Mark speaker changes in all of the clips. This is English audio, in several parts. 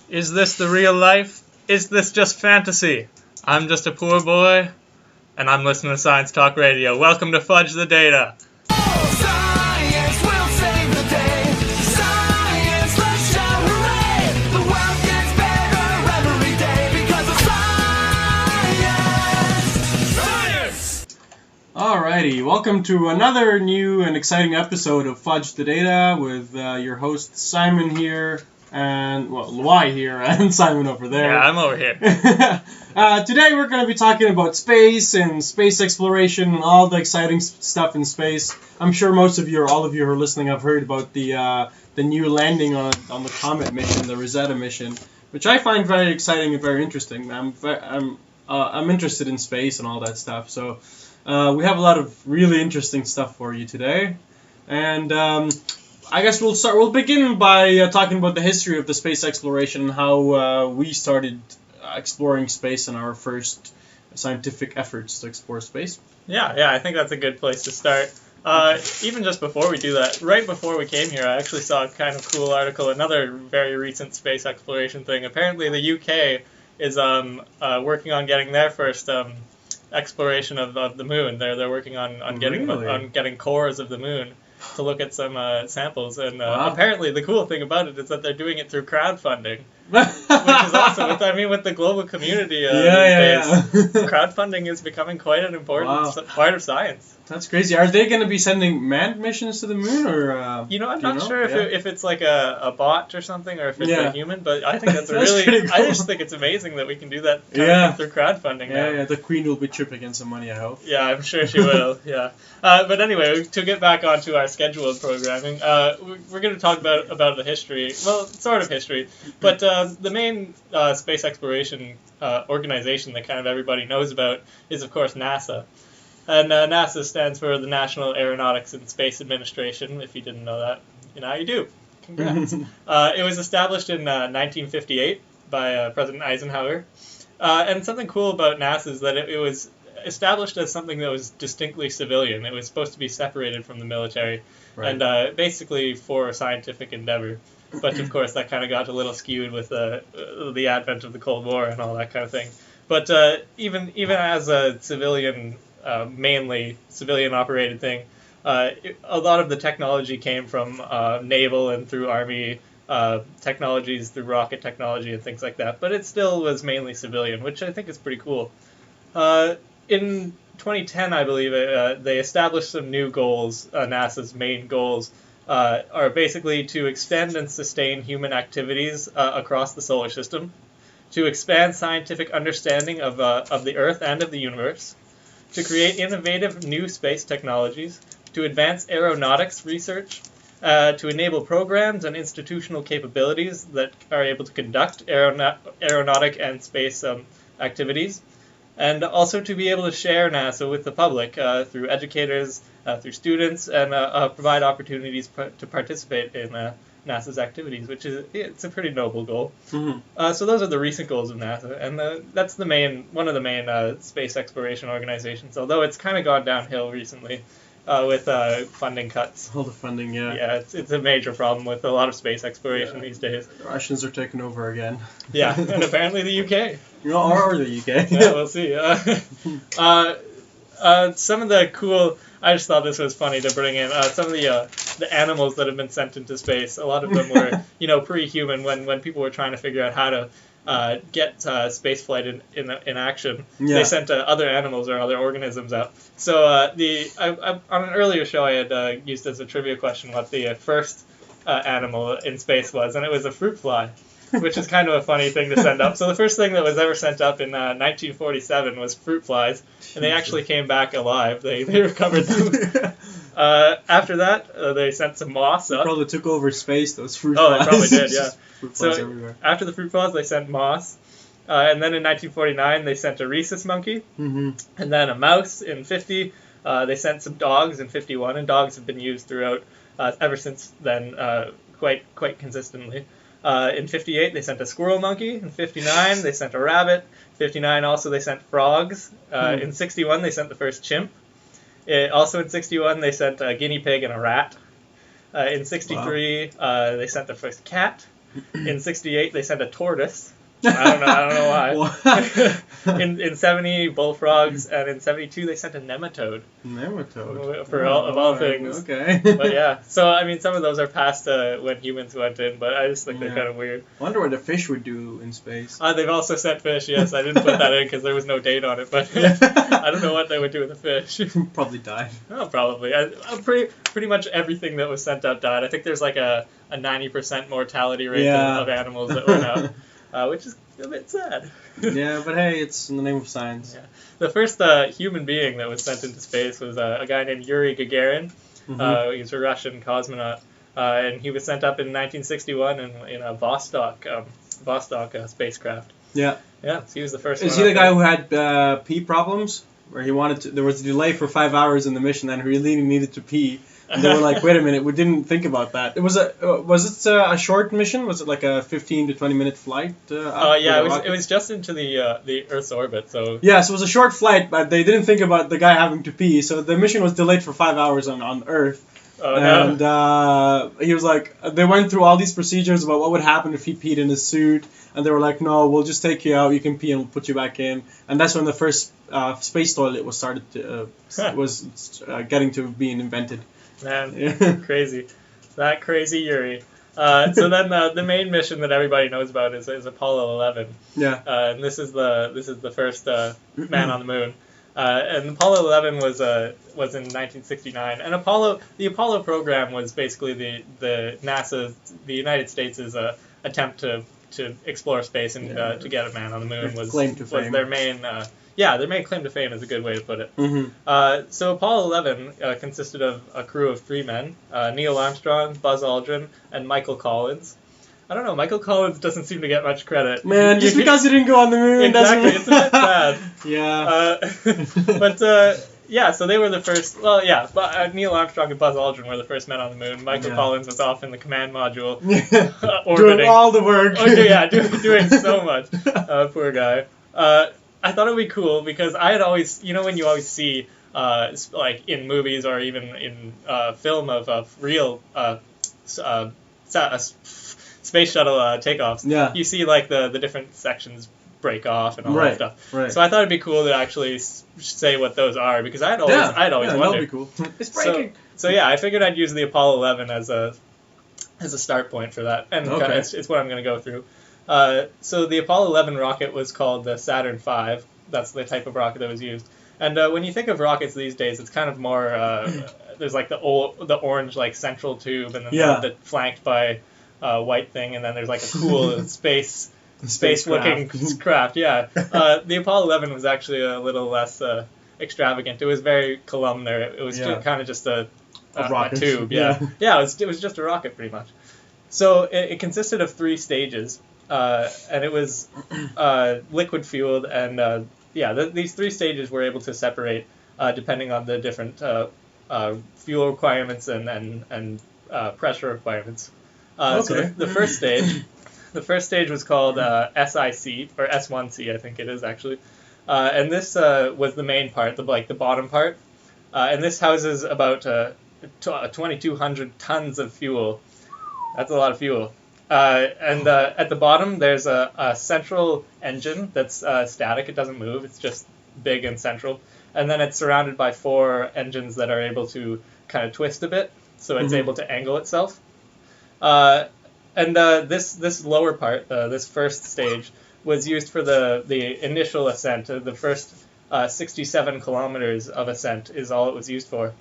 Speaker 1: Is this the real life? Is this just fantasy? I'm just a poor boy, and I'm listening to Science Talk Radio. Welcome to Fudge the Data.
Speaker 2: Science will save the day. Science, let's shout hooray. The world gets better every day because of science.
Speaker 3: Alrighty, welcome to another new and exciting episode of Fudge the Data with your hosts Simon here and, Loay here and Simon over there.
Speaker 1: Yeah, I'm over here.
Speaker 3: Today we're going to be talking about space and space exploration and all the exciting stuff in space. I'm sure most of you or all of you who are listening have heard about the new landing on the Comet mission, the Rosetta mission, which I find very exciting and very interesting. I'm interested in space and all that stuff, so we have a lot of really interesting stuff for you today. And I guess we'll begin by talking about the history of the space exploration and how we started exploring space in our first scientific efforts to explore space.
Speaker 1: Yeah, I think that's a good place to start. Even just before we do that, right before we came here, I actually saw a kind of cool article, another very recent space exploration thing. Apparently the UK is working on getting their first exploration of the moon. They're working on getting cores of the moon to look at some samples, and apparently the cool thing about it is that they're doing it through crowdfunding, which is awesome. With the global community these days, crowdfunding is becoming quite an important part of science.
Speaker 3: That's crazy. Are they going to be sending manned missions to the moon, or
Speaker 1: I'm not sure if it's like a bot or something, or if it's a human. But I think that's really cool. I just think it's amazing that we can do that through crowdfunding now.
Speaker 3: Yeah, the Queen will be chipping in some money, I hope.
Speaker 1: Yeah, I'm sure she will. Yeah. But anyway, to get back onto our scheduled programming, we're going to talk about the history. Well, sort of history, but the main space exploration organization that kind of everybody knows about is, of course, NASA. And NASA stands for the National Aeronautics and Space Administration. If you didn't know that, now you do. Congrats. It was established in 1958 by President Eisenhower. And something cool about NASA is that it was established as something that was distinctly civilian. It was supposed to be separated from the military, and basically for a scientific endeavor. But of course, that kind of got a little skewed with the advent of the Cold War and all that kind of thing. But even as a civilian, mainly civilian-operated thing, a lot of the technology came from naval and through Army technologies, through rocket technology and things like that. But it still was mainly civilian, which I think is pretty cool. In 2010, I believe, they established some new goals. NASA's main goals are basically to extend and sustain human activities across the solar system, to expand scientific understanding of the Earth and of the universe, to create innovative new space technologies, to advance aeronautics research, to enable programs and institutional capabilities that are able to conduct aeronautic and space activities, and also to be able to share NASA with the public through educators, through students, and provide opportunities to participate in NASA's activities, which it's a pretty noble goal. Mm-hmm. So those are the recent goals of NASA, and that's one of the main space exploration organizations, although it's kind of gone downhill recently with funding cuts.
Speaker 3: All the funding, yeah.
Speaker 1: Yeah, it's a major problem with a lot of space exploration these days.
Speaker 3: The Russians are taking over again.
Speaker 1: Yeah, and apparently the UK.
Speaker 3: Or the UK.
Speaker 1: Yeah, we'll see. Some of the cool... I just thought this was funny to bring in some of the animals that have been sent into space. A lot of them were, pre-human when people were trying to figure out how to get spaceflight in action. Yeah. They sent other animals or other organisms out. So on an earlier show, I had used as a trivia question what the first animal in space was, and it was a fruit fly, which is kind of a funny thing to send up. So the first thing that was ever sent up in 1947 was fruit flies, and they actually came back alive. They recovered them. After that, they sent some moths up.
Speaker 3: They probably took over space, those fruit flies.
Speaker 1: Oh, they probably did, yeah.
Speaker 3: Fruit flies everywhere.
Speaker 1: After the fruit flies, they sent moths. And then in 1949, they sent a rhesus monkey. Mm-hmm. And then a mouse in 50. They sent some dogs in 51, and dogs have been used throughout ever since then quite consistently. In 58, they sent a squirrel monkey. In 59, they sent a rabbit. 59, also they sent frogs. In 61, they sent the first chimp. Also in 61, they sent a guinea pig and a rat. In 63, they sent the first cat. In 68, they sent a tortoise. I don't know why. in 70, bullfrogs, and in 72 they sent a nematode.
Speaker 3: Nematode.
Speaker 1: For all things.
Speaker 3: Okay.
Speaker 1: But yeah, so I mean, some of those are past when humans went in, but I just think they're kind of weird.
Speaker 3: I wonder what the fish would do in space.
Speaker 1: They've also sent fish. Yes, I didn't put that in because there was no date on it, but I don't know what they would do with the fish.
Speaker 3: Probably die.
Speaker 1: Oh, probably. Pretty much everything that was sent out died. I think there's like a 90% mortality rate of animals that went out. Which is a bit sad.
Speaker 3: Yeah, but hey, it's in the name of science.
Speaker 1: Yeah. The first human being that was sent into space was a guy named Yuri Gagarin. He was a Russian cosmonaut, and he was sent up in 1961 in a Vostok spacecraft.
Speaker 3: Yeah.
Speaker 1: Yeah, so he was the first
Speaker 3: Is
Speaker 1: one.
Speaker 3: he the guy who had pee problems? Where he wanted to, there was a delay for 5 hours in the mission, and he really needed to pee. And they were like, "Wait a minute, we didn't think about that." It was was it a short mission? Was it like a 15 to 20 minute flight?
Speaker 1: Yeah, it was just into the Earth's orbit. So
Speaker 3: yeah, so it was a short flight, but they didn't think about the guy having to pee. So the mission was delayed for 5 hours on Earth.
Speaker 1: Oh, no.
Speaker 3: And he was like, they went through all these procedures about what would happen if he peed in his suit, and they were like, "No, we'll just take you out. You can pee, and we'll put you back in." And that's when the first space toilet was getting to being invented.
Speaker 1: Man, crazy. That crazy Yuri. So then the main mission that everybody knows about is Apollo 11.
Speaker 3: Yeah.
Speaker 1: And this is the first man on the moon. And Apollo 11 was in 1969. And the Apollo program was basically the United States' attempt to explore space and to get a man on the moon was their main. Their main claim to fame is a good way to put it.
Speaker 3: Mm-hmm.
Speaker 1: So Apollo 11 consisted of a crew of 3 men, Neil Armstrong, Buzz Aldrin, and Michael Collins. I don't know, Michael Collins doesn't seem to get much credit.
Speaker 3: Man, just because he didn't go on the moon
Speaker 1: exactly,
Speaker 3: doesn't...
Speaker 1: it's a bit sad.
Speaker 3: Yeah.
Speaker 1: So they were the first, but Neil Armstrong and Buzz Aldrin were the first men on the moon. Michael Collins was off in the command module. Orbiting.
Speaker 3: Doing all the work.
Speaker 1: Doing so much. Poor guy. I thought it would be cool because I had always, when you always see, like in movies or even in film of real space shuttle takeoffs, you see like the different sections break off and all that stuff.
Speaker 3: Right.
Speaker 1: So I thought it'd be cool to actually say what those are because I'd always wondered.
Speaker 3: That'd be cool. It's breaking.
Speaker 1: So yeah, I figured I'd use the Apollo 11 as a start point for that, and it's what I'm going to go through. So the Apollo 11 rocket was called the Saturn V. That's the type of rocket that was used. And when you think of rockets these days, it's kind of more there's like the orange like central tube, and then the flanked by white thing, and then there's like a cool space looking craft. Yeah. The Apollo 11 was actually a little less extravagant. It was very columnar. It was kind of just a tube. Yeah. It was just a rocket pretty much. So it consisted of 3 stages. And it was liquid fueled, and these 3 stages were able to separate depending on the different fuel requirements and pressure requirements. So the first stage was called SIC or S1C, I think it is actually, and this was the main part, the bottom part, and this houses about 2,200 tons of fuel. That's a lot of fuel. And at the bottom, there's a central engine that's static. It doesn't move. It's just big and central. And then it's surrounded by 4 engines that are able to kind of twist a bit, so it's able to angle itself. This lower part, this first stage, was used for the initial ascent. The first 67 kilometers of ascent is all it was used for.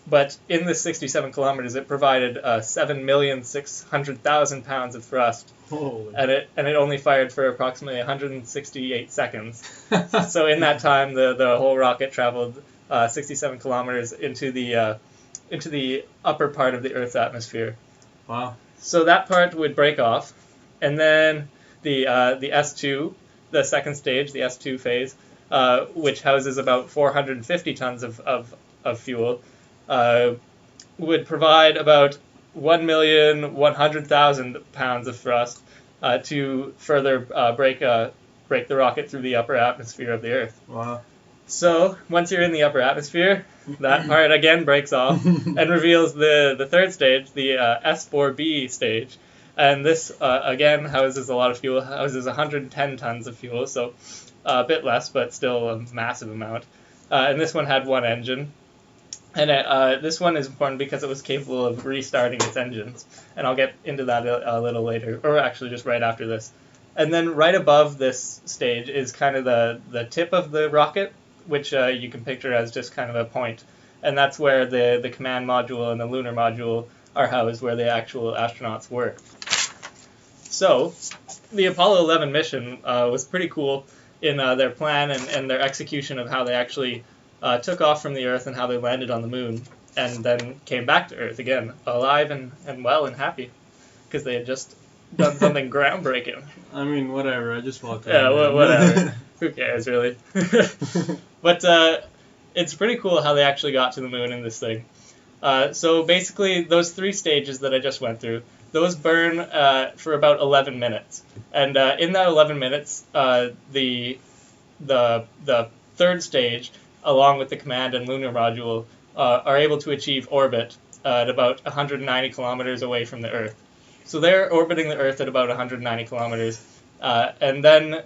Speaker 1: But in the 67 kilometers, it provided 7,600,000 pounds of thrust, and it only fired for approximately 168 seconds. So in that time, the whole rocket traveled 67 kilometers into the upper part of the Earth's atmosphere.
Speaker 3: Wow!
Speaker 1: So that part would break off, and then the S2, the second stage, the S2 phase, which houses about 450 tons of fuel. Would provide about 1,100,000 pounds of thrust to further break the rocket through the upper atmosphere of the Earth.
Speaker 3: Wow.
Speaker 1: So once you're in the upper atmosphere, that part again breaks off and reveals the third stage, the S4B stage. And this, again, houses a lot of fuel, houses 110 tons of fuel, so a bit less, but still a massive amount. And this one had one engine. And this one is important because it was capable of restarting its engines. And I'll get into that a little later, or actually just right after this. And then right above this stage is kind of the tip of the rocket, which you can picture as just kind of a point. And that's where the command module and the lunar module are housed, where the actual astronauts were. So, the Apollo 11 mission was pretty cool in their plan and their execution of how they actually took off from the Earth and how they landed on the moon, and then came back to Earth again, alive and well and happy, because they had just done something groundbreaking.
Speaker 3: I mean, whatever. I just walked.
Speaker 1: Yeah, whatever. Who cares, really? But it's pretty cool how they actually got to the moon in this thing. So basically, those 3 stages that I just went through, those burn for about 11 minutes. And in that 11 minutes, the 3rd stage, along with the command and lunar module, are able to achieve orbit at about 190 kilometers away from the Earth. So they're orbiting the Earth at about 190 kilometers. And then,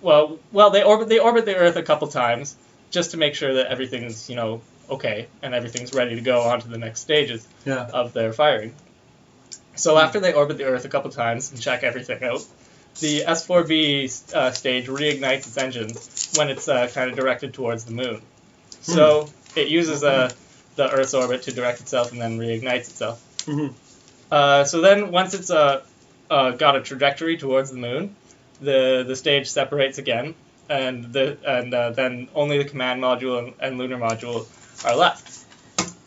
Speaker 1: well, they orbit the Earth a couple times, just to make sure that everything's, okay, and everything's ready to go on to the next stages of their firing. So after they orbit the Earth a couple times and check everything out, the S4B stage reignites its engines when it's kind of directed towards the moon. So it uses the Earth's orbit to direct itself and then reignites itself. So then once it's got a trajectory towards the moon, the stage separates again, and then only the command module and lunar module are left.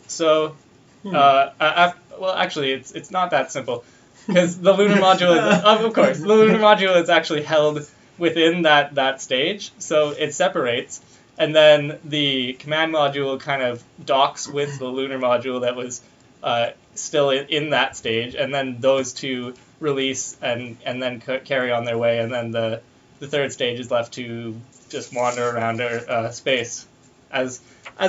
Speaker 1: So, well, actually, it's not that simple, because the lunar module is, of course, the lunar module is actually held within that stage, so it separates, and then the command module kind of docks with the lunar module that was still in that stage, and then those two release and then carry on their way, and then the 3rd stage is left to just wander around space. As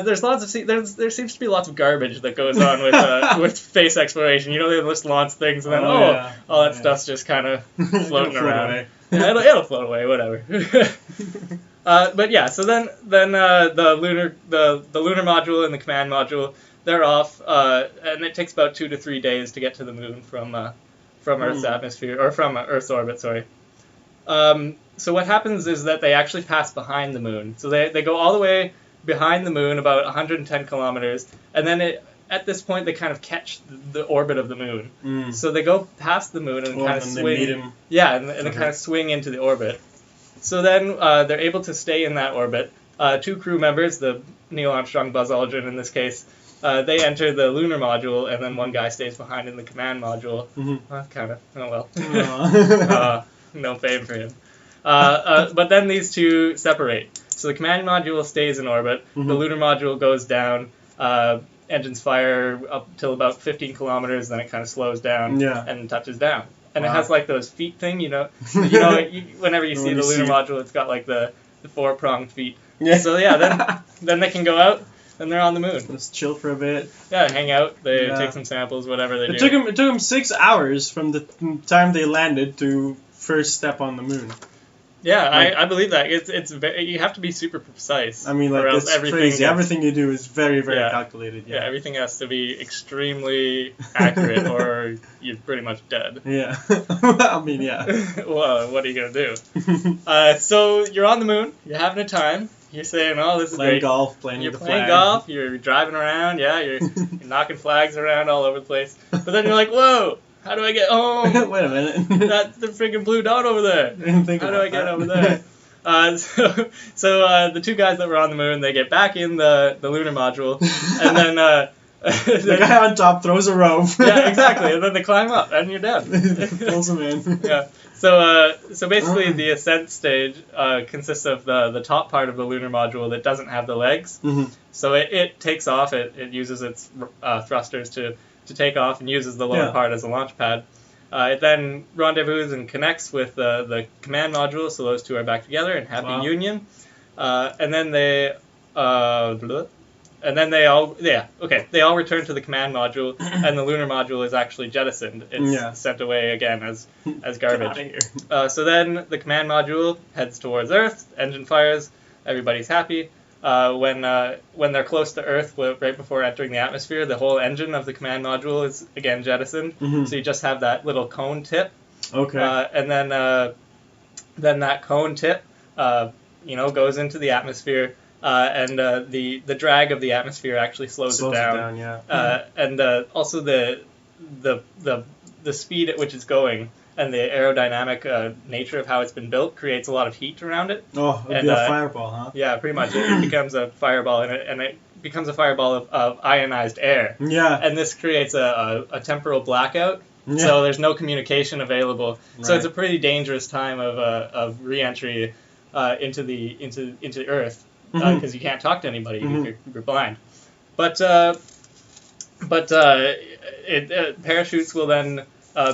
Speaker 1: there's lots of there seems to be lots of garbage that goes on with space exploration. They just launch things and then all that stuff's just kind of floating around. Yeah, it'll float away, whatever. But yeah, so then the lunar module and the command module, they're off, and it takes about 2 to 3 days to get to the moon from Earth's atmosphere, or from Earth's orbit. Sorry. So what happens is that they actually pass behind the moon. So they go all the way behind the moon, about 110 kilometers, and then at this point they kind of catch the orbit of the moon. So they go past the moon and kind of swing. Yeah, and they kind of swing into the orbit. So then they're able to stay in that orbit. 2 crew members, the Neil Armstrong, Buzz Aldrin in this case, they enter the lunar module, and then one guy stays behind in the command module. Kind of. Oh well. No fame for him. But then these two separate. So the command module stays in orbit. The lunar module goes down. Engines fire up till about 15 kilometers, then it kind of slows down and touches down. And it has like those feet thing, whenever you see the lunar module, it's got like the 4-pronged feet. Yeah. So then they can go out. And they're on the moon.
Speaker 3: Just chill for a bit.
Speaker 1: Yeah, hang out. They take some samples, whatever they do.
Speaker 3: It took them 6 hours from the time they landed to first step on the moon.
Speaker 1: Yeah, I believe that. It's you have to be super precise.
Speaker 3: I mean, like, it's crazy. Everything you do is very, very calculated.
Speaker 1: Yeah, everything has to be extremely accurate, or you're pretty much dead.
Speaker 3: Yeah. I mean, yeah.
Speaker 1: Well, what are you going to do? So you're on the moon. You're having a time. You're saying, "Oh, this is great."
Speaker 3: You're
Speaker 1: playing golf. You're driving around. Yeah, you're knocking flags around all over the place. But then you're like, "Whoa! How do I get home?"
Speaker 3: Wait a minute.
Speaker 1: That's the freaking blue dot over there. How do I get over there? So the 2 guys that were on the moon, they get back in the lunar module, and then
Speaker 3: the guy on top throws a rope.
Speaker 1: Yeah, exactly, and then they climb up, and you're dead.
Speaker 3: Pulls them in.
Speaker 1: Yeah. So basically, the ascent stage consists of the top part of the lunar module that doesn't have the legs. So it takes off. It uses its thrusters to take off, and uses the lower part as a launch pad. It then rendezvous and connects with the command module, so those two are back together in happy union. And then they and then they all return to the command module, and the lunar module is actually jettisoned. It's sent away again as garbage. So then the command module heads towards Earth. Engine fires. Everybody's happy. When they're close to Earth, right before entering the atmosphere, the whole engine of the command module is again jettisoned. So you just have that little cone tip.
Speaker 3: Okay.
Speaker 1: And then that cone tip, goes into the atmosphere, and the drag of the atmosphere actually slows it down. And also the speed at which it's going and the aerodynamic nature of how it's been built creates a lot of heat around it.
Speaker 3: Oh, it'd be a fireball, huh?
Speaker 1: Yeah, pretty much. It becomes a fireball, and it becomes a fireball of ionized air.
Speaker 3: Yeah.
Speaker 1: And this creates a temporal blackout. Yeah. So there's no communication available. Right. So it's a pretty dangerous time of re-entry into Earth, because you can't talk to anybody. You're blind. But parachutes will then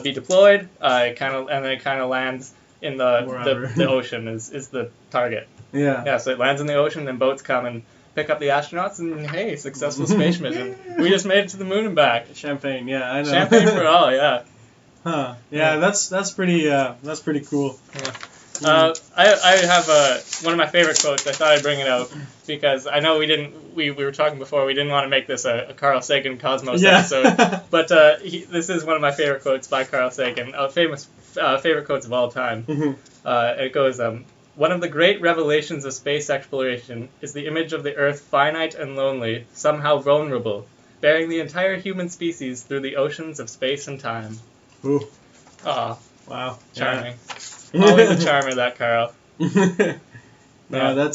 Speaker 1: be deployed. It kind of lands in the ocean is the target.
Speaker 3: Yeah.
Speaker 1: Yeah. So it lands in the ocean, then boats come and pick up the astronauts, and hey, successful space mission. We just made it to the moon and back.
Speaker 3: Champagne, yeah, I know.
Speaker 1: Champagne for all, yeah.
Speaker 3: Huh. Yeah, that's pretty cool.
Speaker 1: Yeah. I have one of my favorite quotes. I thought I'd bring it out because I know we were talking before. We didn't want to make this a Carl Sagan Cosmos episode, but this is one of my favorite quotes by Carl Sagan. Famous favorite quotes of all time. It goes. One of the great revelations of space exploration is the image of the Earth finite and lonely, somehow vulnerable, bearing the entire human species through the oceans of space and time.
Speaker 3: Ooh.
Speaker 1: Aw.
Speaker 3: Wow.
Speaker 1: Charming. Yeah. Always a charmer, that Carl.
Speaker 3: No,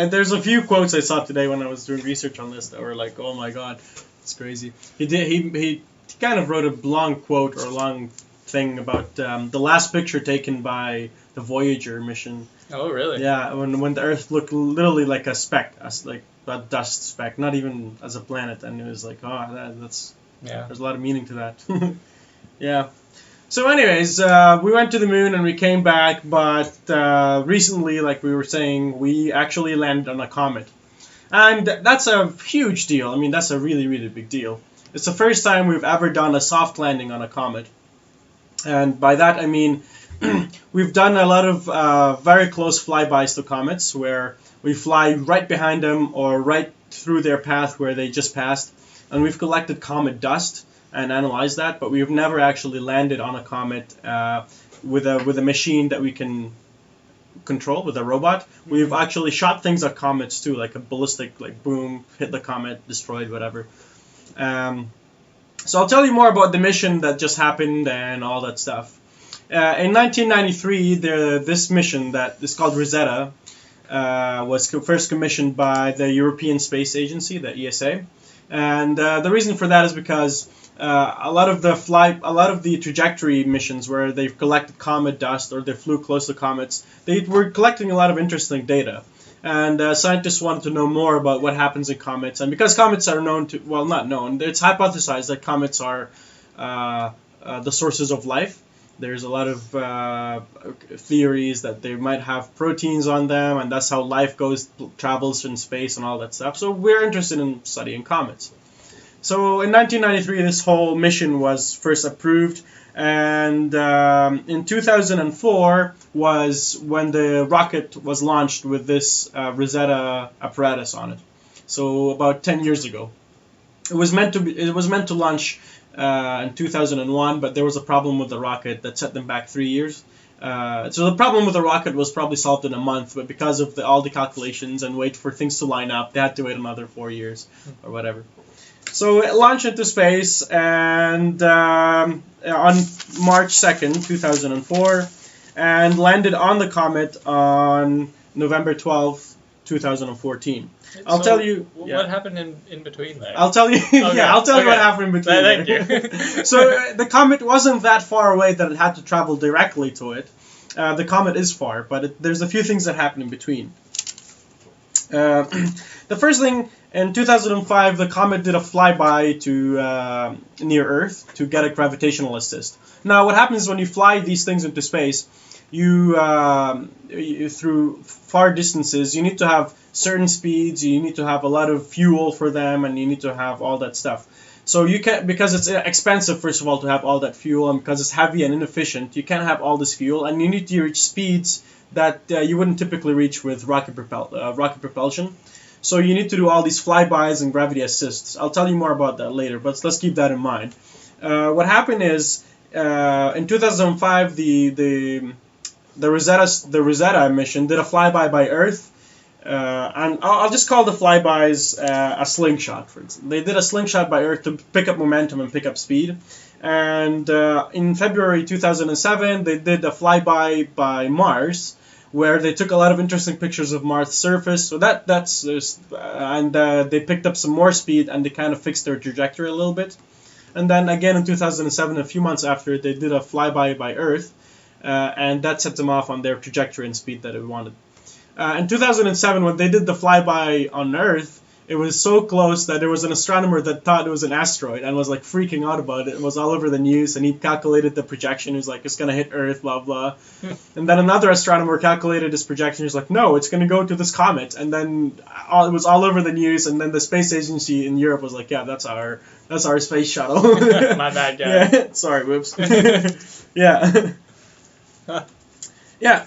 Speaker 3: there's a few quotes I saw today when I was doing research on this that were like, oh my god, it's crazy. He kind of wrote a long quote or a long thing about the last picture taken by the Voyager mission.
Speaker 1: Oh, really?
Speaker 3: Yeah, when the Earth looked literally like a speck, like a dust speck, not even as a planet, and it was like, that's there's a lot of meaning to that. Yeah. So anyways, we went to the moon and we came back, but recently, like we were saying, we actually landed on a comet. And that's a huge deal. I mean, that's a really, really big deal. It's the first time we've ever done a soft landing on a comet. And by that I mean we've done a lot of very close flybys to comets where we fly right behind them or right through their path where they just passed. And we've collected comet dust and analyzed that, but we've never actually landed on a comet with a machine that we can control, with a robot. We've actually shot things at comets too, like a ballistic, like boom, hit the comet, destroyed, whatever. So I'll tell you more about the mission that just happened and all that stuff. In 1993, this mission that is called Rosetta was first commissioned by the European Space Agency, the ESA. And the reason for that is because a lot of the trajectory missions where they've collected comet dust or they flew close to comets, they were collecting a lot of interesting data. And scientists wanted to know more about what happens in comets. And because comets are known to, well, not known, it's hypothesized that comets are the sources of life. There's a lot of theories that they might have proteins on them, and that's how life travels in space and all that stuff. So we're interested in studying comets. So in 1993, this whole mission was first approved, and in 2004 was when the rocket was launched with this Rosetta apparatus on it. So about 10 years ago. It was meant to launch in 2001, but there was a problem with the rocket that set them back 3 years. So the problem with the rocket was probably solved in a month, but because of all the calculations and wait for things to line up, they had to wait another 4 years or whatever. So it launched into space, and on March 2nd, 2004, and landed on the comet on November 12th, 2014. I'll tell you
Speaker 1: what happened in between there.
Speaker 3: I'll tell you.
Speaker 1: Okay.
Speaker 3: I'll tell you what happened in between.
Speaker 1: Thank you.
Speaker 3: So the comet wasn't that far away that it had to travel directly to it. The comet is far, but there's a few things that happen in between. The first thing, in 2005, the comet did a flyby to near Earth to get a gravitational assist. Now, what happens when you fly these things into space? through far distances, you need to have certain speeds, you need to have a lot of fuel for them, and you need to have all that stuff. So you can't, because it's expensive, first of all, to have all that fuel, and because it's heavy and inefficient, you can't have all this fuel, and you need to reach speeds that you wouldn't typically reach with rocket propulsion. So you need to do all these flybys and gravity assists. I'll tell you more about that later, but let's keep that in mind. What happened is, in 2005, the Rosetta mission did a flyby by Earth, and I'll just call the flybys a slingshot. For instance, they did a slingshot by Earth to pick up momentum and pick up speed. And in February 2007, they did a flyby by Mars, where they took a lot of interesting pictures of Mars' surface. So they picked up some more speed, and they kind of fixed their trajectory a little bit. And then again in 2007, a few months after, they did a flyby by Earth, and that set them off on their trajectory and speed that they wanted. In 2007, when they did the flyby on Earth, it was so close that there was an astronomer that thought it was an asteroid and was like freaking out about it. It was all over the news, and he calculated the projection. He was like, it's going to hit Earth, blah, blah. And then another astronomer calculated his projection. He was like, no, it's going to go to this comet. And then it was all over the news, and then the space agency in Europe was like, yeah, that's our space shuttle.
Speaker 1: My bad, guy.
Speaker 3: Yeah, sorry, whoops. Yeah. Yeah,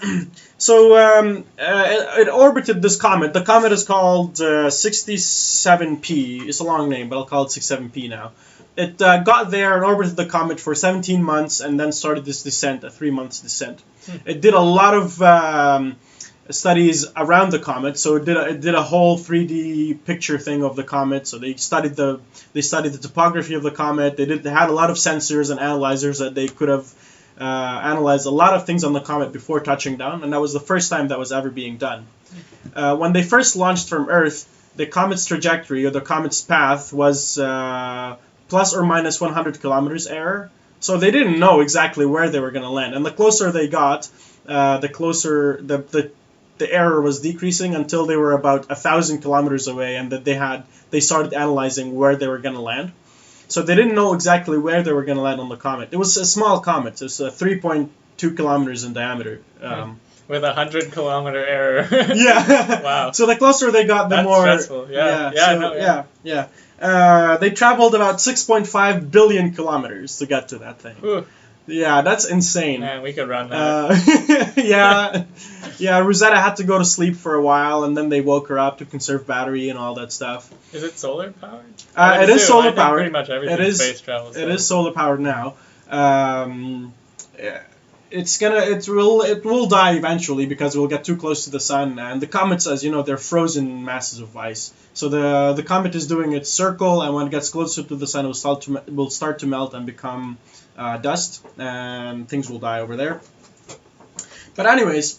Speaker 3: so it orbited this comet. The comet is called 67P. It's a long name, but I'll call it 67P now. It got there and orbited the comet for 17 months and then started this descent, a 3-month descent. It did a lot of studies around the comet, so it did a whole 3D picture thing of the comet. So they studied the topography of the comet. They had a lot of sensors and analyzers that they could have analyzed a lot of things on the comet before touching down, and that was the first time that was ever being done. When they first launched from Earth, the comet's trajectory, or the comet's path, was plus or minus 100 kilometers error. So they didn't know exactly where they were going to land, and the closer they got, the closer the error was decreasing until they were about 1,000 kilometers away, and that they started analyzing where they were going to land. So they didn't know exactly where they were going to land on the comet. It was a small comet. It was 3.2 kilometers in diameter.
Speaker 1: With 100-kilometer error.
Speaker 3: Yeah.
Speaker 1: Wow.
Speaker 3: So the closer they got, the
Speaker 1: That's
Speaker 3: more.
Speaker 1: stressful. Yeah.
Speaker 3: They traveled about 6.5 billion kilometers to get to that thing.
Speaker 1: Ooh.
Speaker 3: Yeah, that's insane.
Speaker 1: Man, we could run that.
Speaker 3: Yeah. Rosetta had to go to sleep for a while, and then they woke her up to conserve battery and all that stuff.
Speaker 1: Is it solar powered?
Speaker 3: It is solar powered.
Speaker 1: Pretty much everything in space travels.
Speaker 3: It is solar powered now. It will die eventually because it will get too close to the sun, and the comets, as you know, they're frozen masses of ice. So the comet is doing its circle, and when it gets closer to the sun, it will start to melt and become dust, and things will die over there. But anyways,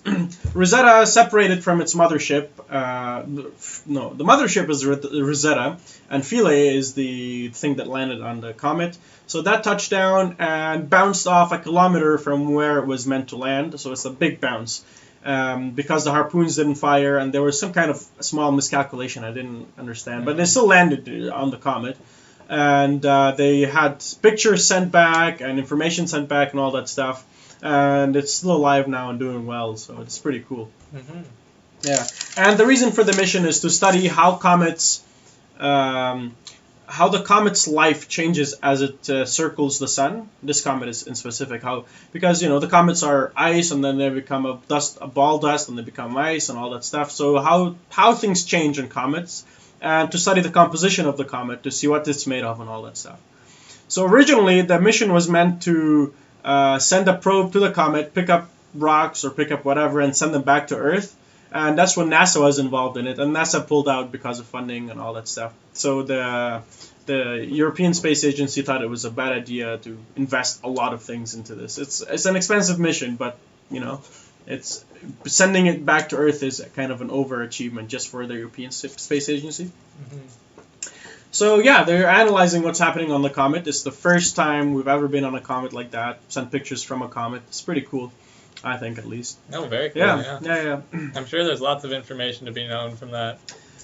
Speaker 3: Rosetta separated from its mothership. The mothership is Rosetta, and Philae is the thing that landed on the comet. So that touched down and bounced off a kilometer from where it was meant to land. So it's a big bounce. Because the harpoons didn't fire, and there was some kind of small miscalculation I didn't understand. But they still landed on the comet. And they had pictures sent back and information sent back and all that stuff. And it's still alive now and doing well, so it's pretty cool.
Speaker 1: Mm-hmm.
Speaker 3: Yeah, and the reason for the mission is to study how the comet's life changes as it circles the sun. This comet is in specific, because the comets are ice, and then they become a ball dust, and they become ice and all that stuff. So how things change in comets, and to study the composition of the comet to see what it's made of and all that stuff. So originally the mission was meant to send a probe to the comet, pick up rocks or pick up whatever, and send them back to Earth. And that's when NASA was involved in it, and NASA pulled out because of funding and all that stuff. So the European Space Agency thought it was a bad idea to invest a lot of things into this. It's an expensive mission, but it's sending it back to Earth is kind of an overachievement just for the European Space Agency. Mm-hmm. So yeah, they're analyzing what's happening on the comet. It's the first time we've ever been on a comet like that. Sent pictures from a comet. It's pretty cool, I think, at least.
Speaker 1: Oh, very cool.
Speaker 3: Yeah.
Speaker 1: I'm sure there's lots of information to be known from that.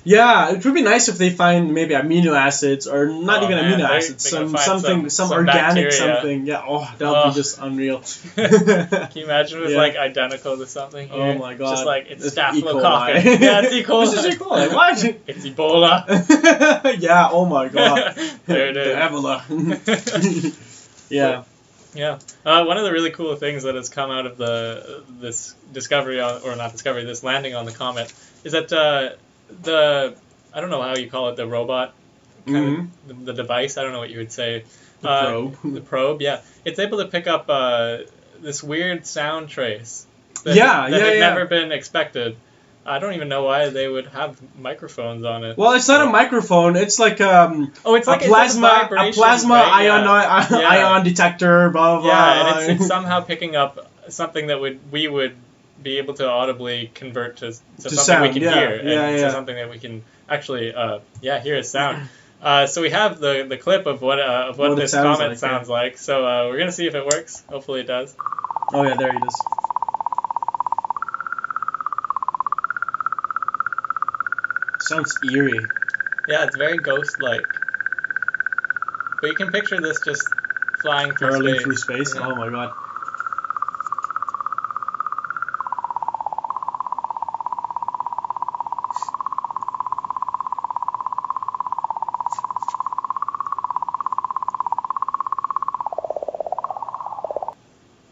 Speaker 3: Yeah, it would be nice if they find maybe amino acids, or not
Speaker 1: Oh,
Speaker 3: even
Speaker 1: man,
Speaker 3: amino
Speaker 1: they
Speaker 3: acids,
Speaker 1: gotta find
Speaker 3: something,
Speaker 1: some
Speaker 3: organic
Speaker 1: bacteria.
Speaker 3: something. Yeah, oh, that would
Speaker 1: Oh.
Speaker 3: be just unreal.
Speaker 1: Can you imagine it was
Speaker 3: Yeah.
Speaker 1: like identical to something here?
Speaker 3: Oh my god.
Speaker 1: Just like it's
Speaker 3: It's
Speaker 1: staphylococcus.
Speaker 3: E. coli.
Speaker 1: Yeah, it's E. coli.
Speaker 3: This is E. coli. What?
Speaker 1: It's Ebola.
Speaker 3: Yeah, oh my god.
Speaker 1: There it is.
Speaker 3: The Ebola. Yeah.
Speaker 1: Yeah. One of the really cool things that has come out of this discovery, or not discovery, this landing on the comet, is that the I don't know how you call it, the robot, kind of the device. I don't know what you would say.
Speaker 3: The probe.
Speaker 1: The probe. Yeah. It's able to pick up this weird sound trace. That had never been expected. I don't even know why they would have microphones on it.
Speaker 3: Well, it's not a microphone. It's like
Speaker 1: it's like
Speaker 3: a plasma
Speaker 1: right?
Speaker 3: ion detector. Blah blah.
Speaker 1: Yeah,
Speaker 3: blah.
Speaker 1: and it's somehow picking up something that we would be able to audibly convert to something
Speaker 3: sound,
Speaker 1: we can hear, and
Speaker 3: yeah.
Speaker 1: to something that we can actually hear as sound. So we have the clip of what this comet sounds like. So we're gonna see if it works. Hopefully it does.
Speaker 3: Oh yeah, there it is. Sounds eerie.
Speaker 1: Yeah, it's very ghost-like. But you can picture this just flying through
Speaker 3: Hurling
Speaker 1: space.
Speaker 3: through space.
Speaker 1: Yeah.
Speaker 3: Oh my god.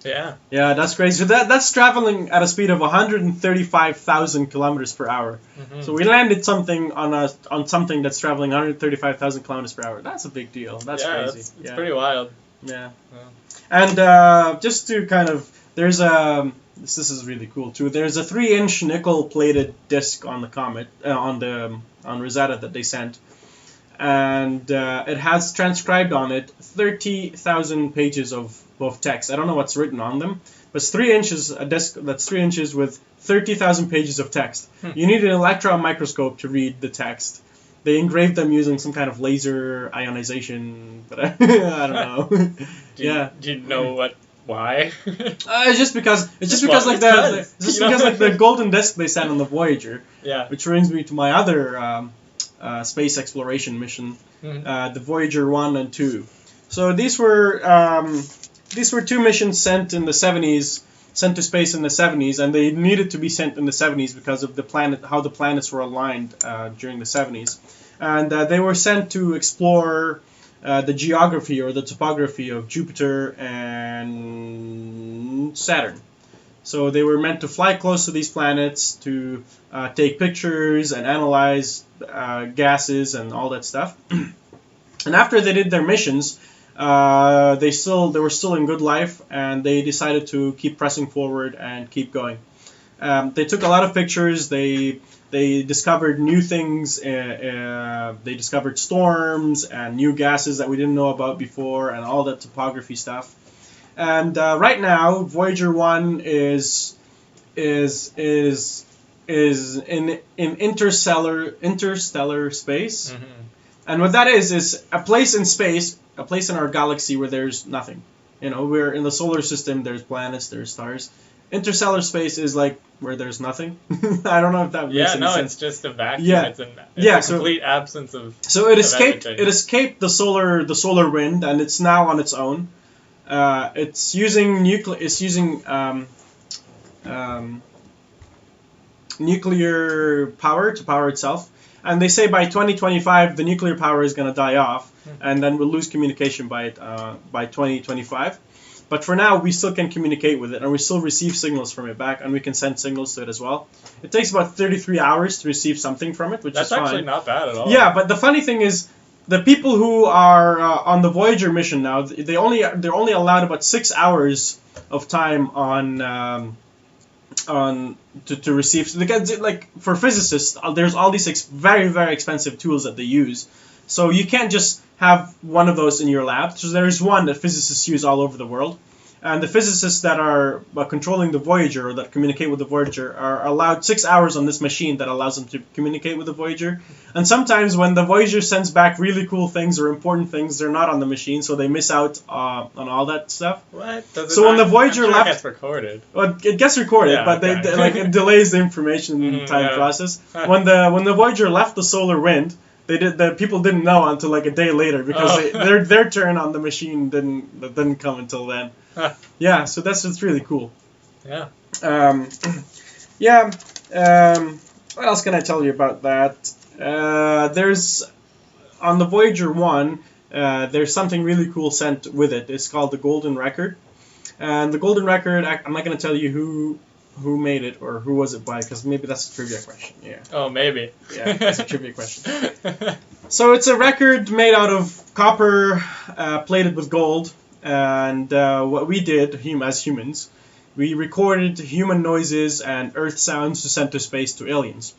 Speaker 1: Yeah.
Speaker 3: Yeah, that's crazy. So that's traveling at a speed of 135,000 kilometers per hour.
Speaker 1: Mm-hmm.
Speaker 3: So we landed something on something that's traveling 135,000 kilometers per hour. That's a big deal. That's crazy.
Speaker 1: It's pretty wild.
Speaker 3: Yeah.
Speaker 1: Yeah.
Speaker 3: And just to kind of, there's a this is really cool too. There's a 3-inch nickel-plated disc on the comet on Rosetta that they sent, and it has transcribed on it 30,000 pages of text. I don't know what's written on them, but it's 3 inches, a disc that's 3 inches with 30,000 pages of text. You need an electron microscope to read the text. They engraved them using some kind of laser ionization, but I don't know.
Speaker 1: Do you know why?
Speaker 3: It's just because like the golden disc they sent on the Voyager.
Speaker 1: Yeah.
Speaker 3: Which brings me to my other space exploration mission, the Voyager 1 and 2. So these were 2 missions sent to space in the 70s, and they needed to be sent in the 70s because of how the planets were aligned during the 70s. And they were sent to explore the geography or the topography of Jupiter and Saturn. So they were meant to fly close to these planets to take pictures and analyze gases and all that stuff. And after they did their missions, they were still in good life, and they decided to keep pressing forward and keep going. They took a lot of pictures. They discovered new things. They discovered storms and new gases that we didn't know about before, and all that topography stuff. And right now, Voyager 1 is in interstellar space.
Speaker 1: Mm-hmm.
Speaker 3: And what that is a place in space, a place in our galaxy where there's nothing. We're in the solar system, there's planets, there's stars. Interstellar space is like where there's nothing. I don't know if that makes any sense.
Speaker 1: It's just a vacuum.
Speaker 3: Yeah.
Speaker 1: It's a
Speaker 3: So
Speaker 1: complete absence of.
Speaker 3: So it escaped.
Speaker 1: everything.
Speaker 3: It escaped the solar wind, and it's now on its own. It's using nuclear power to power itself. And they say by 2025 the nuclear power is going to die off, and then we'll lose communication by 2025. But for now, we still can communicate with it, and we still receive signals from it back, and we can send signals to it as well. It takes about 33 hours to receive something from it, which
Speaker 1: That's
Speaker 3: is fine.
Speaker 1: That's actually not bad at all.
Speaker 3: Yeah, but the funny thing is, the people who are on the Voyager mission now, they're only allowed about 6 hours of time to receive. So like for physicists, there's all these very, very expensive tools that they use. So you can't just have one of those in your lab. So there's one that physicists use all over the world, And the physicists that are controlling the Voyager, or that communicate with the Voyager, are allowed 6 hours on this machine that allows them to communicate with the Voyager. And sometimes when the Voyager sends back really cool things or important things, they're not on the machine, so they miss out on all that stuff.
Speaker 1: What?
Speaker 3: So when the Voyager
Speaker 1: I'm sure
Speaker 3: left,
Speaker 1: it gets recorded.
Speaker 3: well, it gets recorded,
Speaker 1: Yeah,
Speaker 3: but
Speaker 1: okay.
Speaker 3: like it delays the information time
Speaker 1: yeah.
Speaker 3: process. When the Voyager left the solar wind, the people didn't know until like a day later because their turn on the machine didn't come until then. Yeah, so that's really cool.
Speaker 1: Yeah.
Speaker 3: What else can I tell you about that? There's on the Voyager 1, there's something really cool sent with it. It's called the Golden Record. And the Golden Record, I'm not going to tell you who made it or who was it by, because maybe that's a trivia question. Yeah.
Speaker 1: Oh, maybe.
Speaker 3: Yeah, that's a trivia question. So it's a record made out of copper plated with gold. And what we did as humans, we recorded human noises and Earth sounds to send to space to aliens.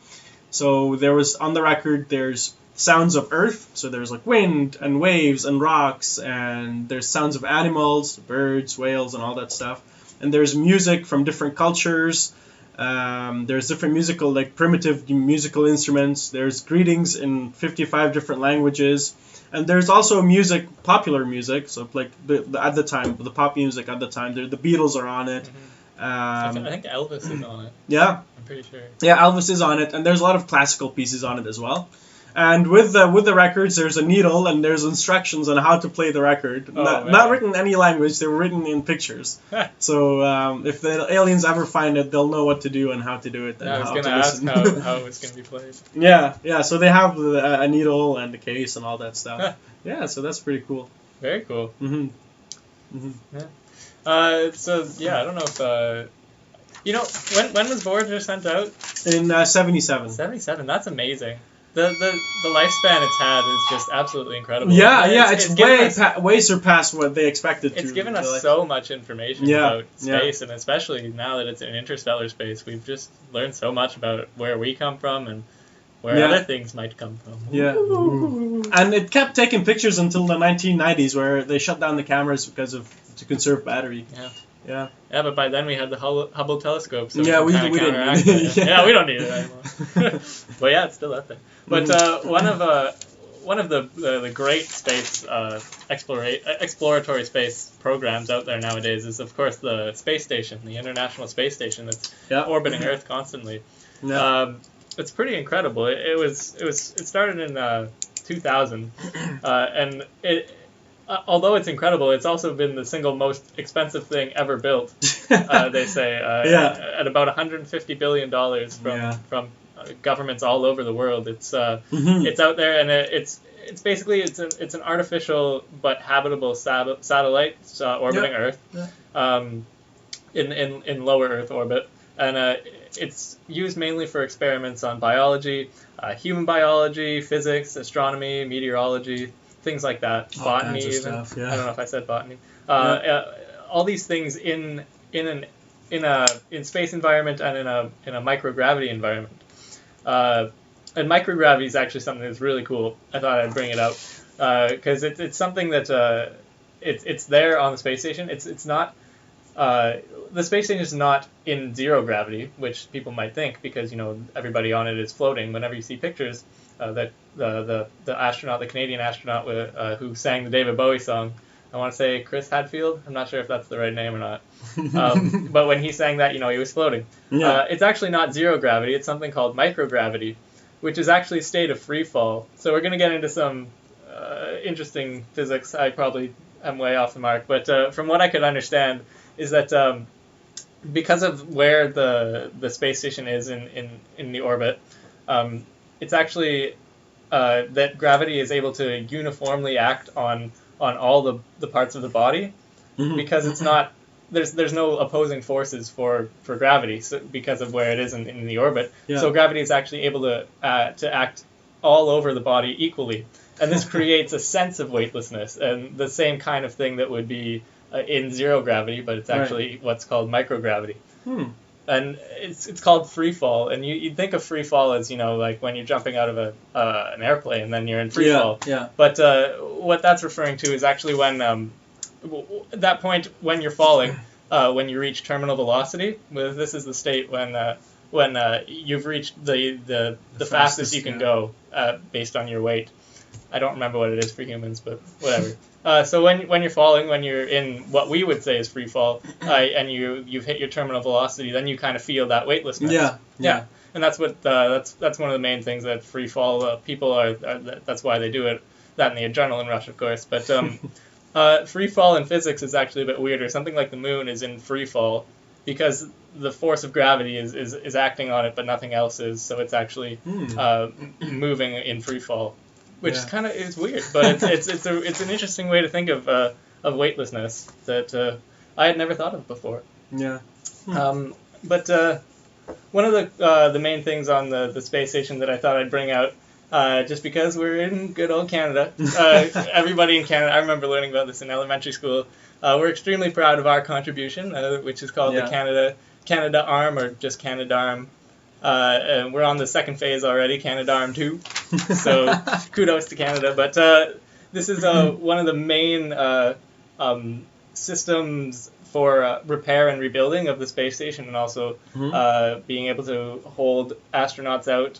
Speaker 3: So there was, on the record, there's sounds of Earth, so there's like wind and waves and rocks, and there's sounds of animals, birds, whales, and all that stuff. And there's music from different cultures. There's different musical, like primitive musical instruments. There's greetings in 55 different languages. And there's also music, popular music, so like at the time, the pop music at the time. The Beatles are on it.
Speaker 1: I think Elvis is on it.
Speaker 3: Yeah.
Speaker 1: I'm pretty sure.
Speaker 3: Yeah, Elvis is on it, and there's a lot of classical pieces on it as well. And with the records, there's a needle and there's instructions on how to play the record. Not written in any language; they were written in pictures. So if the aliens ever find it, they'll know what to do and how to do it. And
Speaker 1: I was
Speaker 3: going to
Speaker 1: ask how it's going to be played.
Speaker 3: Yeah. So they have a needle and a case and all that stuff. Yeah, so that's pretty cool.
Speaker 1: Very cool.
Speaker 3: Yeah.
Speaker 1: So yeah, I don't know if when was Voyager sent out?
Speaker 3: In 77.
Speaker 1: 77. That's amazing. The lifespan it's had is just absolutely incredible.
Speaker 3: Yeah, it's way surpassed what they expected to.
Speaker 1: It's given us so much information about space, and especially now that it's in interstellar space, we've just learned so much about where we come from and where other things might come from.
Speaker 3: Yeah. And it kept taking pictures until the 1990s, where they shut down the cameras to conserve battery. Yeah,
Speaker 1: but by then we had the Hubble telescope, so
Speaker 3: we
Speaker 1: counteract
Speaker 3: didn't.
Speaker 1: it. Yeah, we don't need it anymore. But yeah, it's still out there. But one of the great space exploratory space programs out there nowadays is, of course, the space station, the International Space Station that's orbiting Earth constantly.
Speaker 3: Yeah.
Speaker 1: It's pretty incredible. It started in 2000, and it. Although it's incredible, it's also been the single most expensive thing ever built. They say at about $150 billion from governments all over the world. It's it's out there, and it's basically it's an artificial but habitable satellite orbiting Earth, in lower Earth orbit, and it's used mainly for experiments on biology, human biology, physics, astronomy, meteorology. Things like that, botany even.
Speaker 3: Stuff, yeah.
Speaker 1: I don't know if I said botany. All these things in space environment and in a microgravity environment. And microgravity is actually something that's really cool. I thought I'd bring it up because it's something that it's there on the space station. It's not. The space station is not in zero gravity, which people might think because everybody on it is floating. Whenever you see pictures. That the astronaut, the Canadian astronaut who sang the David Bowie song, I want to say Chris Hadfield. I'm not sure if that's the right name or not. But when he sang that, he was floating. Yeah. It's actually not zero gravity. It's something called microgravity, which is actually a state of free fall. So we're going to get into some interesting physics. I probably am way off the mark, but from what I could understand is that because of where the space station is in the orbit, it's actually that gravity is able to uniformly act on all the parts of the body because it's not there's no opposing forces for gravity because of where it is in the orbit. Yeah. So gravity is actually able to act all over the body equally, and this creates a sense of weightlessness and the same kind of thing that would be in zero gravity, but it's actually what's called microgravity. And it's called free fall, and you'd think of free fall as like when you're jumping out of an airplane and then you're in free fall. Yeah. But what that's referring to is actually when that point when you're falling, when you reach terminal velocity, this is the state when you've reached the fastest you can go based on your weight. I don't remember what it is for humans, but whatever. So when you're falling, when you're in what we would say is free fall, and you've hit your terminal velocity, then you kind of feel that weightlessness.
Speaker 3: Yeah.
Speaker 1: And that's what that's one of the main things that free fall people are. That's why they do it. That and the adrenaline rush, of course. But free fall in physics is actually a bit weirder. Something like the moon is in free fall because the force of gravity is acting on it, but nothing else is. So it's actually moving in free fall, which is kind of is weird. But it's an interesting way to think of weightlessness that I had never thought of before.
Speaker 3: Yeah.
Speaker 1: But one of the main things on the space station that I thought I'd bring out, just because we're in good old Canada, everybody in Canada, I remember learning about this in elementary school, we're extremely proud of our contribution, which is called the Canada Arm, or just Canadarm. And we're on the second phase already, Canadarm 2, so kudos to Canada. But this is one of the main systems for repair and rebuilding of the space station, and also being able to hold astronauts out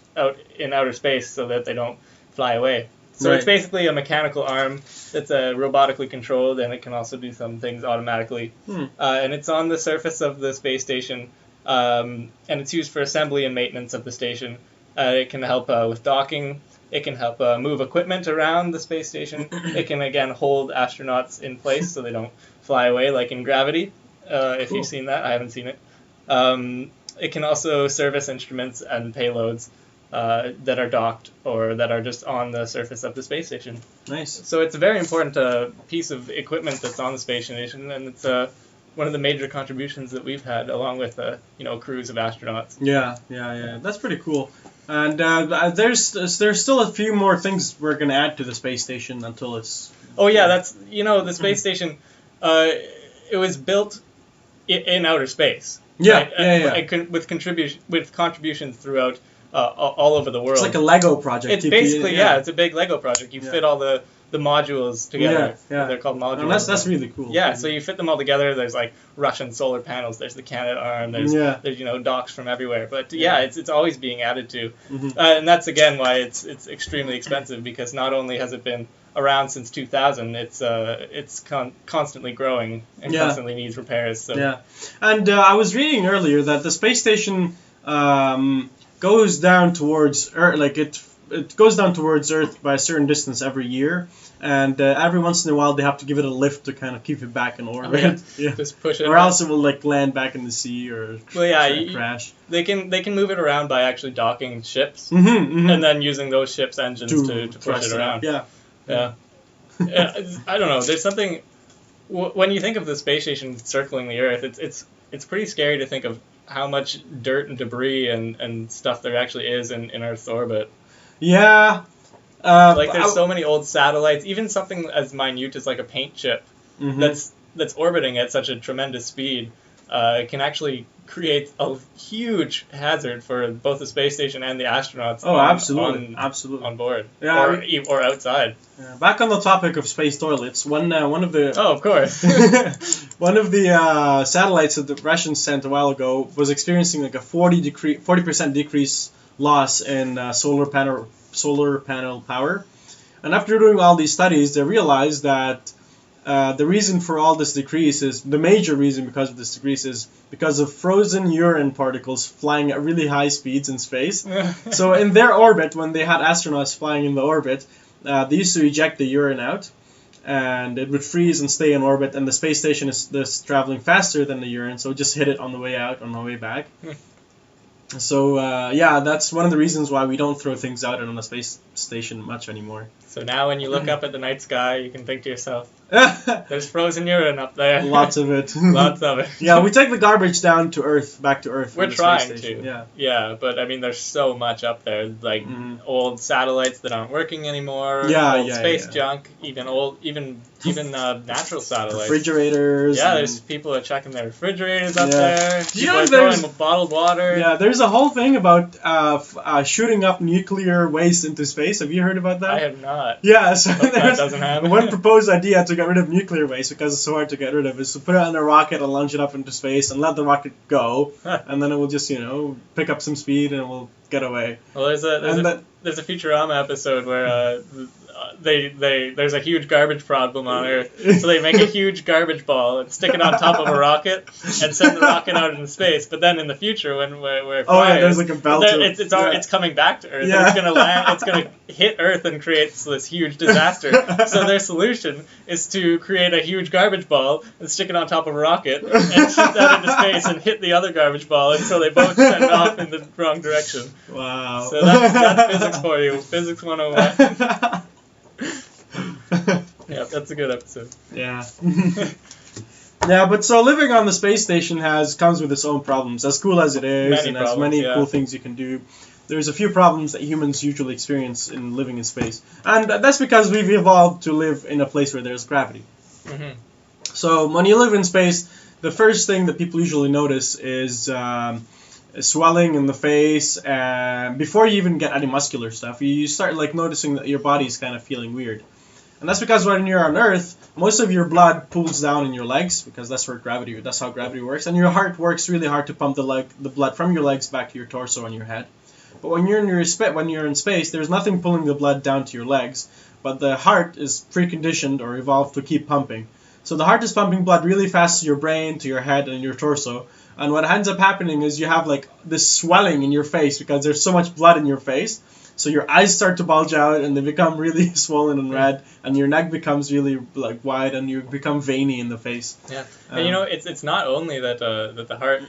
Speaker 1: in outer space so that they don't fly away. So it's basically a mechanical arm that's robotically controlled, and it can also do some things automatically. And it's on the surface of the space station, and it's used for assembly and maintenance of the station. It can help with docking. It can help move equipment around the space station. It can, again, hold astronauts in place so they don't fly away, like in Gravity, if you've seen that. I haven't seen it. It can also service instruments and payloads that are docked or that are just on the surface of the space station.
Speaker 3: Nice.
Speaker 1: So it's a very important piece of equipment that's on the space station, and it's one of the major contributions that we've had, along with crews of astronauts.
Speaker 3: Yeah. That's pretty cool. And there's still a few more things we're gonna add to the space station until it's.
Speaker 1: Oh yeah, that's the space station. It was built in outer space.
Speaker 3: Yeah,
Speaker 1: right? With contributions throughout all over the world.
Speaker 3: It's like a Lego project.
Speaker 1: It's basically it's a big Lego project. You fit all the modules together.
Speaker 3: Yeah.
Speaker 1: They're called modules.
Speaker 3: And that's really cool.
Speaker 1: Yeah, so you fit them all together. There's like Russian solar panels. There's the Canadarm. There's docks from everywhere. But it's always being added to, and that's again why it's extremely expensive, because not only has it been around since 2000, it's constantly growing and constantly needs repairs. So.
Speaker 3: Yeah, and I was reading earlier that the space station goes down towards Earth, like it goes down towards Earth by a certain distance every year, and every once in a while they have to give it a lift to kind of keep it back in orbit.
Speaker 1: Just push it.
Speaker 3: Or else it will land back in the sea or crash.
Speaker 1: They can move it around by actually docking ships, and then using those ships' engines to push it around. Yeah. I don't know. There's something when you think of the space station circling the Earth, it's pretty scary to think of how much dirt and debris and stuff there actually is in Earth's orbit.
Speaker 3: Yeah.
Speaker 1: There's so many old satellites, even something as minute as like a paint chip that's orbiting at such a tremendous speed. It can actually create a huge hazard for both the space station and the astronauts.
Speaker 3: Absolutely
Speaker 1: on board, or outside.
Speaker 3: Yeah. Back on the topic of space toilets, one of the
Speaker 1: of course
Speaker 3: one of the satellites that the Russians sent a while ago was experiencing like a 40% decrease loss in solar panel power, and after doing all these studies, they realized that the reason for all this decrease is the major reason because of this decrease is because of frozen urine particles flying at really high speeds in space. So in their orbit, when they had astronauts flying in the orbit, they used to eject the urine out, and it would freeze and stay in orbit. And the space station is traveling faster than the urine, so it just hit it on the way out, on the way back. So that's one of the reasons why we don't throw things out on the space station much anymore.
Speaker 1: So now when you look up at the night sky, you can think to yourself, there's frozen urine up there.
Speaker 3: Lots of it.
Speaker 1: Lots of it.
Speaker 3: Yeah, we take the garbage down to Earth, back to Earth.
Speaker 1: We're trying to. Yeah, but I mean, there's so much up there, like old satellites that aren't working anymore, old space junk, even natural satellites.
Speaker 3: Refrigerators.
Speaker 1: Yeah,
Speaker 3: and-
Speaker 1: there's people are checking their refrigerators up
Speaker 3: Yeah.
Speaker 1: there.
Speaker 3: Do you
Speaker 1: People
Speaker 3: know
Speaker 1: are
Speaker 3: there's-
Speaker 1: throwing bottled water.
Speaker 3: Yeah, there's a whole thing about shooting up nuclear waste into space. Have you heard about that?
Speaker 1: I have not.
Speaker 3: Yeah, so
Speaker 1: Hope that
Speaker 3: there's
Speaker 1: doesn't happen.
Speaker 3: one proposed idea to get rid of nuclear waste because it's so hard to get rid of is to put it on a rocket and launch it up into space and let the rocket go, and then it will just pick up some speed and it will get away.
Speaker 1: Well, there's a Futurama episode where there's a huge garbage problem on Earth, so they make a huge garbage ball and stick it on top of a rocket and send the rocket out into space. But then in the future, where it flies,
Speaker 3: there's like a belt to it.
Speaker 1: it's coming back to Earth.
Speaker 3: Yeah.
Speaker 1: And it's gonna land. It's gonna hit Earth and create this huge disaster. So their solution is to create a huge garbage ball and stick it on top of a rocket and shoot that into space and hit the other garbage ball until they both send off in the wrong direction.
Speaker 3: Wow.
Speaker 1: So that's physics for you. Physics 101. Yeah, that's a good episode.
Speaker 3: Yeah. Yeah, but so living on the space station comes with its own problems. As cool as it is,
Speaker 1: Many
Speaker 3: and
Speaker 1: problems,
Speaker 3: as many
Speaker 1: yeah.
Speaker 3: cool things you can do, there's a few problems that humans usually experience in living in space. And that's because we've evolved to live in a place where there's gravity.
Speaker 1: Mm-hmm.
Speaker 3: So when you live in space, the first thing that people usually notice is swelling in the face. Before you even get any muscular stuff, you start noticing that your body's kind of feeling weird. And that's because when you're on Earth, most of your blood pools down in your legs because that's how gravity works, and your heart works really hard to pump the blood from your legs back to your torso and your head. But when you're in space, there's nothing pulling the blood down to your legs, but the heart is preconditioned or evolved to keep pumping. So the heart is pumping blood really fast to your brain, to your head, and your torso. And what ends up happening is you have this swelling in your face because there's so much blood in your face. So your eyes start to bulge out and they become really swollen and red, and your neck becomes really wide, and you become veiny in the face.
Speaker 1: Yeah, and it's not only that the heart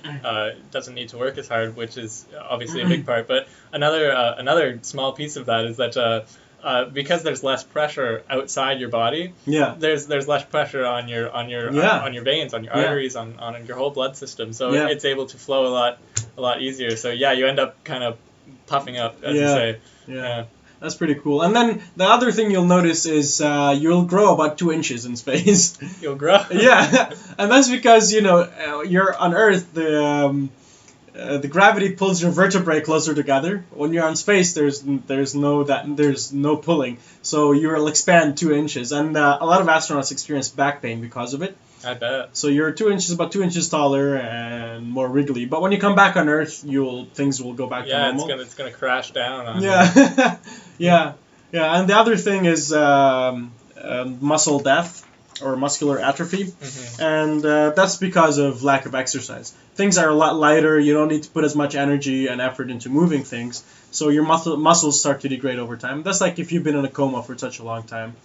Speaker 1: doesn't need to work as hard, which is obviously a big part, but another small piece of that is that because there's less pressure outside your body,
Speaker 3: Yeah.
Speaker 1: there's less pressure on your veins, on your arteries, on your whole blood system. So
Speaker 3: Yeah.
Speaker 1: it's able to flow a lot easier. So yeah, you end up kind of puffing up, as you
Speaker 3: Yeah.
Speaker 1: say.
Speaker 3: Yeah. That's pretty cool. And then the other thing you'll notice is you'll grow about 2 inches in space.
Speaker 1: You'll grow.
Speaker 3: Yeah, and that's because you're on Earth. The gravity pulls your vertebrae closer together. When you're on space, there's no pulling, so you will expand 2 inches. And a lot of astronauts experience back pain because of it.
Speaker 1: I bet.
Speaker 3: So you're about 2 inches taller and more wriggly. But when you come back on Earth, things will go back to
Speaker 1: Yeah,
Speaker 3: normal.
Speaker 1: it's gonna crash down on you.
Speaker 3: Yeah, yeah. And the other thing is muscle death or muscular atrophy,
Speaker 1: Mhm.
Speaker 3: and that's because of lack of exercise. Things are a lot lighter. You don't need to put as much energy and effort into moving things, so your muscles start to degrade over time. That's like if you've been in a coma for such a long time.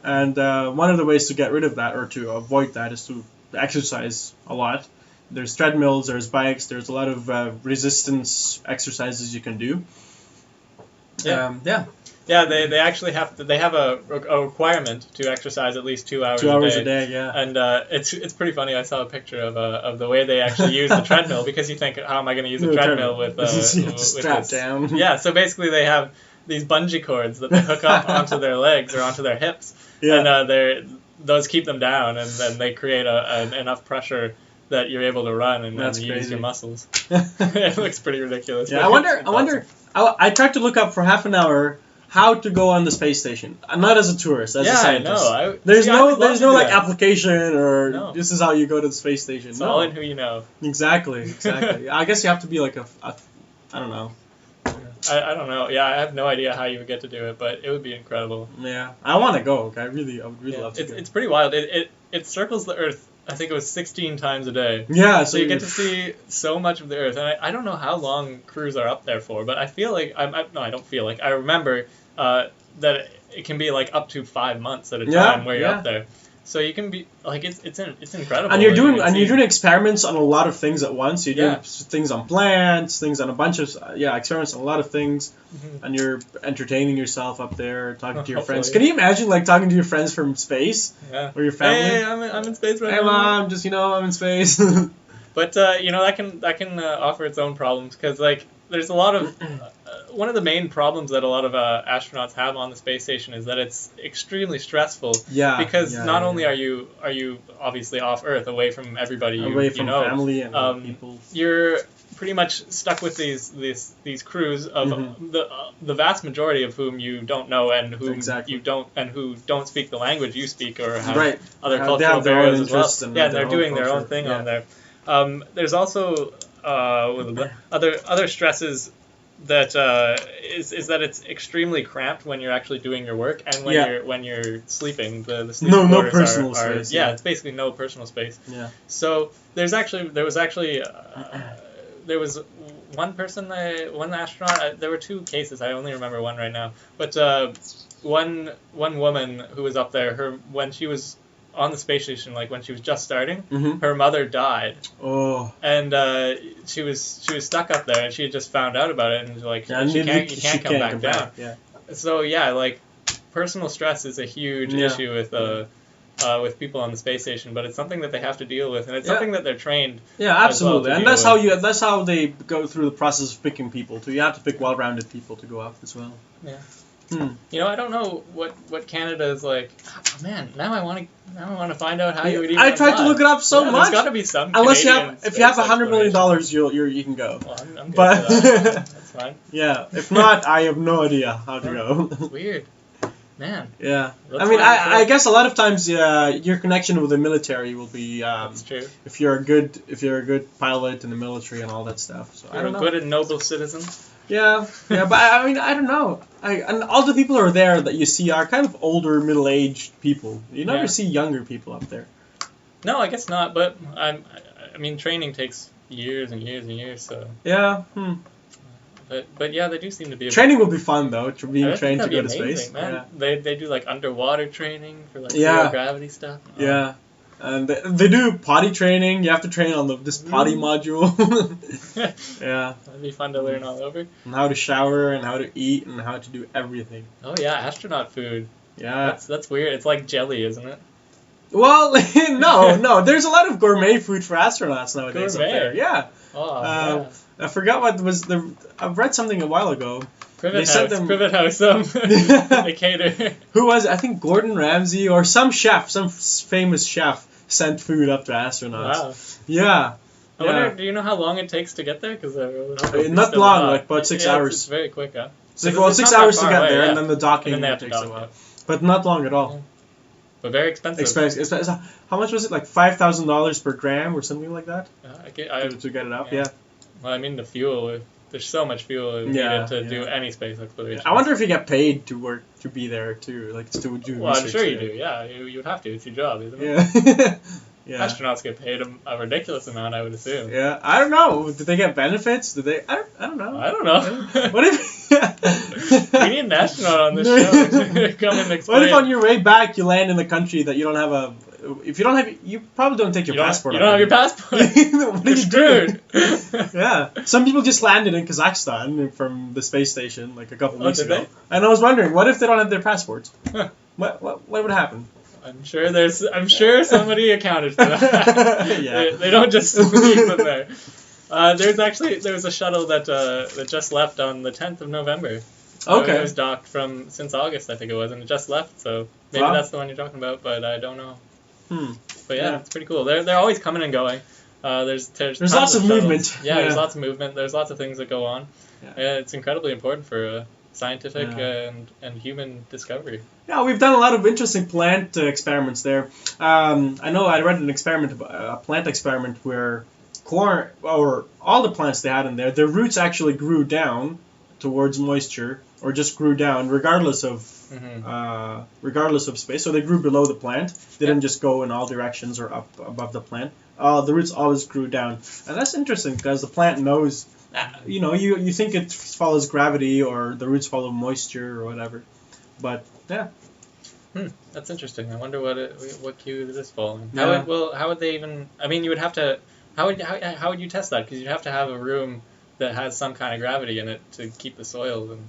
Speaker 3: And one of the ways to get rid of that or to avoid that is to exercise a lot. There's treadmills, there's bikes, there's a lot of resistance exercises you can do.
Speaker 1: Yeah. Yeah, they actually have a requirement to exercise at least 2 hours
Speaker 3: 2 hours
Speaker 1: a day.
Speaker 3: a day, yeah.
Speaker 1: And it's pretty funny. I saw a picture of the way they actually use the treadmill, because you think, how am I going to use a treadmill with
Speaker 3: strapped down?
Speaker 1: Yeah, so basically they have these bungee cords that they hook up onto their legs or onto their hips, and those keep them down, and then they create enough pressure that you're able to run and
Speaker 3: That's
Speaker 1: use
Speaker 3: crazy.
Speaker 1: your muscles. It looks pretty ridiculous.
Speaker 3: Yeah, I wonder. I tried to look up for half an hour how to go on the space station. Not as a tourist, as a scientist.
Speaker 1: I know.
Speaker 3: There's
Speaker 1: I would love
Speaker 3: no
Speaker 1: to do
Speaker 3: like
Speaker 1: that.
Speaker 3: application or
Speaker 1: No.
Speaker 3: this is how you go to the space station.
Speaker 1: It's
Speaker 3: no.
Speaker 1: all in who you know.
Speaker 3: Exactly. I guess you have to be like I don't know.
Speaker 1: I don't know. Yeah, I have no idea how you would get to do it, but it would be incredible.
Speaker 3: Yeah, I want to go. I would really
Speaker 1: Yeah,
Speaker 3: love to go.
Speaker 1: it's pretty wild. It circles the Earth. I think it was 16 times a day.
Speaker 3: Yeah,
Speaker 1: So you get to see so much of the Earth, and I don't know how long crews are up there for, but I feel like I don't feel like I remember that it can be like up to 5 months at a time where you're up there. So you can be like it's incredible.
Speaker 3: And you're
Speaker 1: that you
Speaker 3: doing
Speaker 1: can
Speaker 3: experiments on a lot of things at once. You're doing
Speaker 1: Yeah.
Speaker 3: things on plants, things on a bunch of experiments on a lot of things,
Speaker 1: Mhm.
Speaker 3: and you're entertaining yourself up there, talking to your friends.
Speaker 1: Hopefully.
Speaker 3: Can you imagine like talking to your friends from space
Speaker 1: see. Yeah.
Speaker 3: or your family?
Speaker 1: Hey, I'm in space right
Speaker 3: Hey
Speaker 1: now.
Speaker 3: mom, just I'm in space.
Speaker 1: But that can offer its own problems, because like there's a lot of one of the main problems that a lot of astronauts have on the space station is that it's extremely stressful.
Speaker 3: Yeah.
Speaker 1: Because
Speaker 3: yeah,
Speaker 1: not
Speaker 3: yeah,
Speaker 1: only
Speaker 3: yeah.
Speaker 1: are you obviously off Earth, away from everybody
Speaker 3: Away
Speaker 1: you
Speaker 3: from
Speaker 1: know,
Speaker 3: family and other people.
Speaker 1: you're pretty much stuck with these crews of the vast majority of whom you don't know and whom
Speaker 3: Exactly.
Speaker 1: you don't and who don't speak the language you speak or have
Speaker 3: Right.
Speaker 1: other
Speaker 3: They
Speaker 1: cultural
Speaker 3: have their own
Speaker 1: barriers as well.
Speaker 3: interests and
Speaker 1: Yeah,
Speaker 3: their
Speaker 1: they're
Speaker 3: own
Speaker 1: doing their own
Speaker 3: culture.
Speaker 1: thing
Speaker 3: Yeah.
Speaker 1: on there. There's also other stresses that is that it's extremely cramped when you're actually doing your work and when you're sleeping. The sleeping
Speaker 3: No
Speaker 1: quarters
Speaker 3: personal
Speaker 1: are,
Speaker 3: space,
Speaker 1: yeah,
Speaker 3: yeah.
Speaker 1: it's basically no personal space.
Speaker 3: Yeah.
Speaker 1: So there was actually one person, one astronaut. There were two cases. I only remember one right now. But one woman who was up there, when she was on the space station, like when she was just starting,
Speaker 3: Mhm.
Speaker 1: her mother died,
Speaker 3: Oh.
Speaker 1: and she was stuck up there, and she had just found out about it, and like
Speaker 3: Yeah,
Speaker 1: you can't
Speaker 3: she
Speaker 1: come back down.
Speaker 3: Yeah.
Speaker 1: So yeah, like personal stress is a huge
Speaker 3: Yeah.
Speaker 1: issue with people on the space station, but it's something that they have to deal with, and it's
Speaker 3: Yeah.
Speaker 1: something that they're trained.
Speaker 3: Yeah, absolutely,
Speaker 1: to
Speaker 3: and
Speaker 1: deal
Speaker 3: that's how they go through the process of picking people too. You have to pick well-rounded people to go up as well.
Speaker 1: Yeah.
Speaker 3: Hmm.
Speaker 1: You know, I don't know what Canada is like. Oh, man, now I want to find out how you would even.
Speaker 3: I tried to
Speaker 1: apply.
Speaker 3: look it up so
Speaker 1: Yeah,
Speaker 3: much.
Speaker 1: There's got to be some.
Speaker 3: Unless
Speaker 1: Canadian
Speaker 3: if you have
Speaker 1: space
Speaker 3: $100 million,
Speaker 1: exploration.
Speaker 3: you can go.
Speaker 1: Well, I'm good
Speaker 3: But-
Speaker 1: for that. That's fine.
Speaker 3: Yeah. If not, I have no idea how to go.
Speaker 1: It's weird, man.
Speaker 3: Yeah.
Speaker 1: Let's
Speaker 3: I mean,
Speaker 1: find out.
Speaker 3: I guess a lot of times your connection with the military will be
Speaker 1: That's true.
Speaker 3: if you're a good pilot in the military and all that stuff. So I
Speaker 1: You're
Speaker 3: don't
Speaker 1: a
Speaker 3: know.
Speaker 1: good and noble citizen.
Speaker 3: Yeah, but I mean, I don't know. And all the people who are there that you see are kind of older, middle-aged people. You never
Speaker 1: Yeah.
Speaker 3: see younger people up there.
Speaker 1: No, I guess not. But I mean, training takes years and years and years. So,
Speaker 3: Yeah.
Speaker 1: but yeah, they do seem to be.
Speaker 3: Training will be fun though. To
Speaker 1: I
Speaker 3: being
Speaker 1: think
Speaker 3: trained to
Speaker 1: that'd
Speaker 3: go
Speaker 1: be
Speaker 3: to
Speaker 1: amazing,
Speaker 3: space.
Speaker 1: man.
Speaker 3: Yeah.
Speaker 1: They do like underwater training for like
Speaker 3: Yeah.
Speaker 1: zero gravity stuff. Oh.
Speaker 3: Yeah. And they do potty training. You have to train on this potty module. Yeah.
Speaker 1: That'd be fun to learn all over.
Speaker 3: And how to shower and how to eat and how to do everything.
Speaker 1: Oh yeah, astronaut food.
Speaker 3: Yeah.
Speaker 1: That's weird. It's like jelly, isn't it?
Speaker 3: Well, no. There's a lot of gourmet food for astronauts nowadays up
Speaker 1: Gourmet?
Speaker 3: there. Yeah.
Speaker 1: Oh,
Speaker 3: Uh, I forgot what was the. I read something a while ago.
Speaker 1: Privet
Speaker 3: sent
Speaker 1: House.
Speaker 3: them-
Speaker 1: Privet House. They cater.
Speaker 3: Who was it? I think Gordon Ramsay or some chef, some famous chef sent food up to astronauts.
Speaker 1: Wow.
Speaker 3: Yeah.
Speaker 1: I wonder, do you know how long it takes to get there? Because
Speaker 3: Not long, like about 6 hours.
Speaker 1: It's very quick, huh?
Speaker 3: It's like,
Speaker 1: It's
Speaker 3: well,
Speaker 1: not
Speaker 3: 6
Speaker 1: that
Speaker 3: hours to
Speaker 1: far
Speaker 3: get
Speaker 1: away,
Speaker 3: there,
Speaker 1: yeah.
Speaker 3: and then the docking
Speaker 1: And then they have to
Speaker 3: takes
Speaker 1: dock,
Speaker 3: a while.
Speaker 1: yeah.
Speaker 3: But not long at all.
Speaker 1: But very expensive.
Speaker 3: How much was it? Like $5,000 per gram or something like that to get it up.
Speaker 1: yeah.
Speaker 3: Yeah.
Speaker 1: Well, I mean the fuel. There's so much fuel
Speaker 3: Yeah,
Speaker 1: needed to
Speaker 3: yeah.
Speaker 1: do any space exploration.
Speaker 3: I wonder if you get paid to work to be there too, like to do
Speaker 1: Well, I'm
Speaker 3: research
Speaker 1: sure you
Speaker 3: there.
Speaker 1: do. Yeah, you would have to. It's your job, isn't it?
Speaker 3: Yeah. Yeah.
Speaker 1: Astronauts get paid a ridiculous amount, I would assume.
Speaker 3: Yeah. I don't know. Did they get benefits? Did they? I don't know.
Speaker 1: I don't know.
Speaker 3: What if?
Speaker 1: We need an astronaut on this show to come and explain.
Speaker 3: What if on your way back you land in a country that you don't have a? If you don't have, you probably don't take your passport.
Speaker 1: You don't have your passport.
Speaker 3: What do
Speaker 1: You're
Speaker 3: you do?
Speaker 1: screwed.
Speaker 3: Yeah, some people just landed in Kazakhstan from the space station like a couple weeks
Speaker 1: did
Speaker 3: ago,
Speaker 1: they?
Speaker 3: and I was wondering, what if they don't have their passports?
Speaker 1: Huh.
Speaker 3: What would happen?
Speaker 1: I'm sure somebody accounted for that.
Speaker 3: Yeah.
Speaker 1: They don't just leave them there. There was a shuttle that just left on the 10th of November.
Speaker 3: Okay.
Speaker 1: It was docked since August, I think it was, and it just left. So maybe
Speaker 3: Wow.
Speaker 1: that's the one you're talking about, but I don't know. But yeah,
Speaker 3: Yeah.
Speaker 1: it's pretty cool. They're always coming and going. There's tons
Speaker 3: lots of
Speaker 1: shuttles.
Speaker 3: movement.
Speaker 1: Yeah, there's
Speaker 3: Yeah.
Speaker 1: lots of movement. There's lots of things that go on.
Speaker 3: Yeah.
Speaker 1: It's incredibly important for scientific
Speaker 3: Yeah.
Speaker 1: and human discovery.
Speaker 3: Yeah, we've done a lot of interesting plant experiments there. I know I read a plant experiment where corn or all the plants they had in there, their roots actually grew down towards moisture, or just grew down regardless of space. So they grew below the plant. They didn't just go in all directions or up above the plant. The roots always grew down, and that's interesting because the plant knows. You think it follows gravity or the roots follow moisture or whatever, but yeah.
Speaker 1: That's interesting. I wonder what cue it is following.
Speaker 3: Yeah.
Speaker 1: How would they even? I mean, you would have to. How would you test that? Because you'd have to have a room that has some kind of gravity in it to keep the soil and.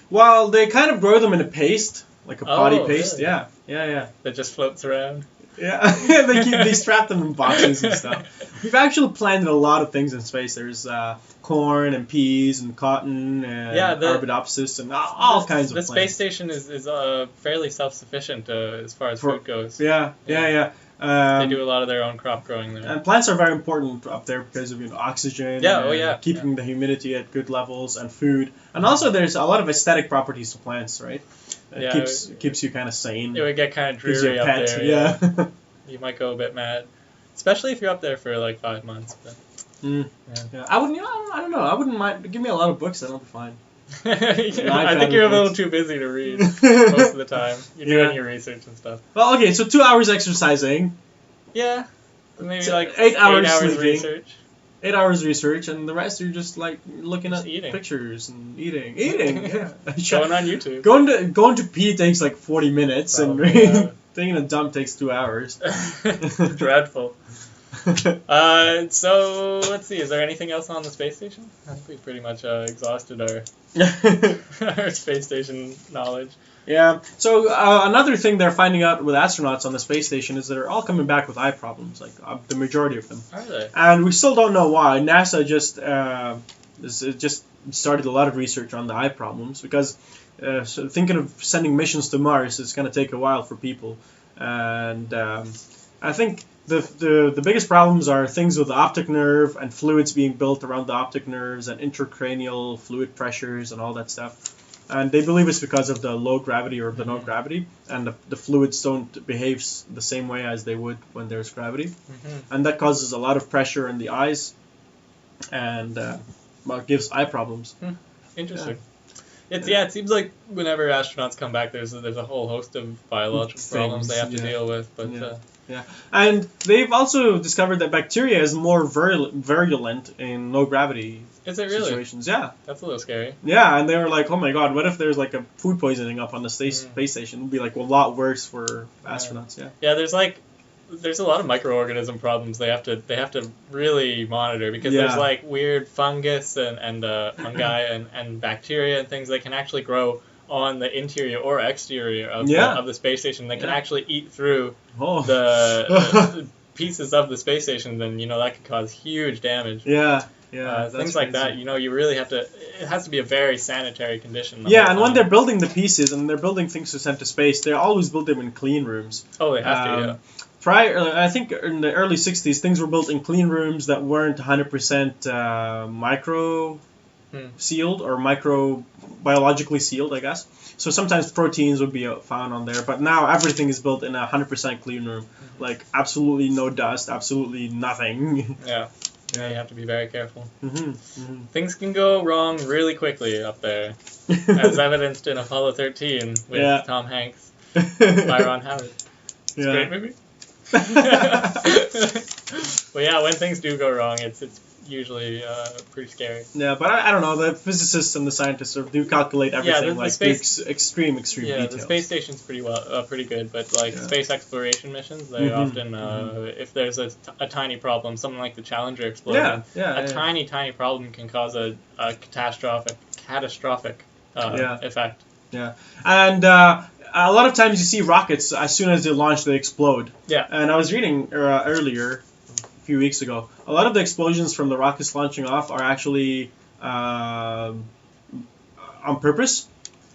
Speaker 3: Well, they kind of grow them in a paste, like a potty paste.
Speaker 1: Really?
Speaker 3: Yeah.
Speaker 1: That just floats around.
Speaker 3: Yeah, they strap them in boxes and stuff. We've actually planted a lot of things in space. There's corn and peas and cotton and Arabidopsis and all kinds of
Speaker 1: the
Speaker 3: plants.
Speaker 1: space station is fairly self-sufficient as far as food goes.
Speaker 3: Yeah.
Speaker 1: They do a lot of their own crop growing there.
Speaker 3: And plants are very important up there because of oxygen, keeping the humidity at good levels, and food. And also there's a lot of aesthetic properties to plants, right? It keeps you kind of sane.
Speaker 1: It would get kind of dreary up there.
Speaker 3: Yeah.
Speaker 1: You might go a bit mad, especially if you're up there for like 5 months. But,
Speaker 3: yeah. I wouldn't. I don't know. I wouldn't mind. Give me a lot of books, then I'll be fine.
Speaker 1: I think you're a little too busy to read most of the time. You're doing your research and stuff.
Speaker 3: Well, okay, so 2 hours exercising.
Speaker 1: Yeah. Maybe
Speaker 3: So
Speaker 1: like
Speaker 3: 8 hours sleeping.
Speaker 1: research.
Speaker 3: 8 hours research, and the rest you're just like looking
Speaker 1: Just
Speaker 3: at
Speaker 1: eating.
Speaker 3: pictures and eating. Yeah.
Speaker 1: Going on YouTube.
Speaker 3: Going to pee takes like 40 minutes,
Speaker 1: Probably,
Speaker 3: and taking a dump takes 2 hours.
Speaker 1: Dreadful. So let's see. Is there anything else on the space station? I think we've pretty much exhausted our space station knowledge.
Speaker 3: Yeah. So another thing they're finding out with astronauts on the space station is they're all coming back with eye problems, like the majority of them.
Speaker 1: Are they?
Speaker 3: And we still don't know why. NASA just started a lot of research on the eye problems because so thinking of sending missions to Mars is going to take a while for people, and I think the biggest problems are things with the optic nerve and fluids being built around the optic nerves and intracranial fluid pressures and all that stuff. And they believe it's because of the low gravity or the no gravity, and the fluids don't behave the same way as they would when there's gravity, and that causes a lot of pressure in the eyes, and gives eye problems.
Speaker 1: Interesting. It seems like whenever astronauts come back, there's a whole host of biological problems they have to deal with. But
Speaker 3: and they've also discovered that bacteria is more virulent in low gravity situations. Yeah,
Speaker 1: that's a little scary.
Speaker 3: Yeah, and they were like, oh my god, what if there's like a food poisoning up on the space station? It would be like a lot worse for astronauts.
Speaker 1: Yeah, there's a lot of microorganism problems they have to really monitor because there's like weird fungus and fungi and bacteria and things that can actually grow on the interior or exterior of the space station. They can actually eat through the pieces of the space station, then that could cause huge damage. Things like that. You really have to. It has to be a very sanitary condition.
Speaker 3: And when they're building the pieces and they're building things to send to space, they always build them in clean rooms.
Speaker 1: Oh, they have to.
Speaker 3: I think in the early 60s, things were built in clean rooms that weren't 100% micro sealed or microbiologically sealed, I guess. So sometimes proteins would be found on there, but now everything is built in a 100% clean room, like absolutely no dust, absolutely nothing.
Speaker 1: Yeah, you have to be very careful. Things can go wrong really quickly up there, as evidenced in Apollo 13 with Tom Hanks by Ron Howard. It's a great movie. But yeah, when things do go wrong, it's usually pretty scary.
Speaker 3: Yeah, but I don't know. The physicists and the scientists do calculate everything extreme details.
Speaker 1: The space station's pretty good, but like space exploration missions, they often if there's a tiny problem, something like the Challenger explosion, tiny problem can cause a catastrophic effect. Yeah,
Speaker 3: and a lot of times you see rockets as soon as they launch, they explode.
Speaker 1: Yeah,
Speaker 3: and I was reading earlier. A few weeks ago, a lot of the explosions from the rockets launching off are actually on purpose.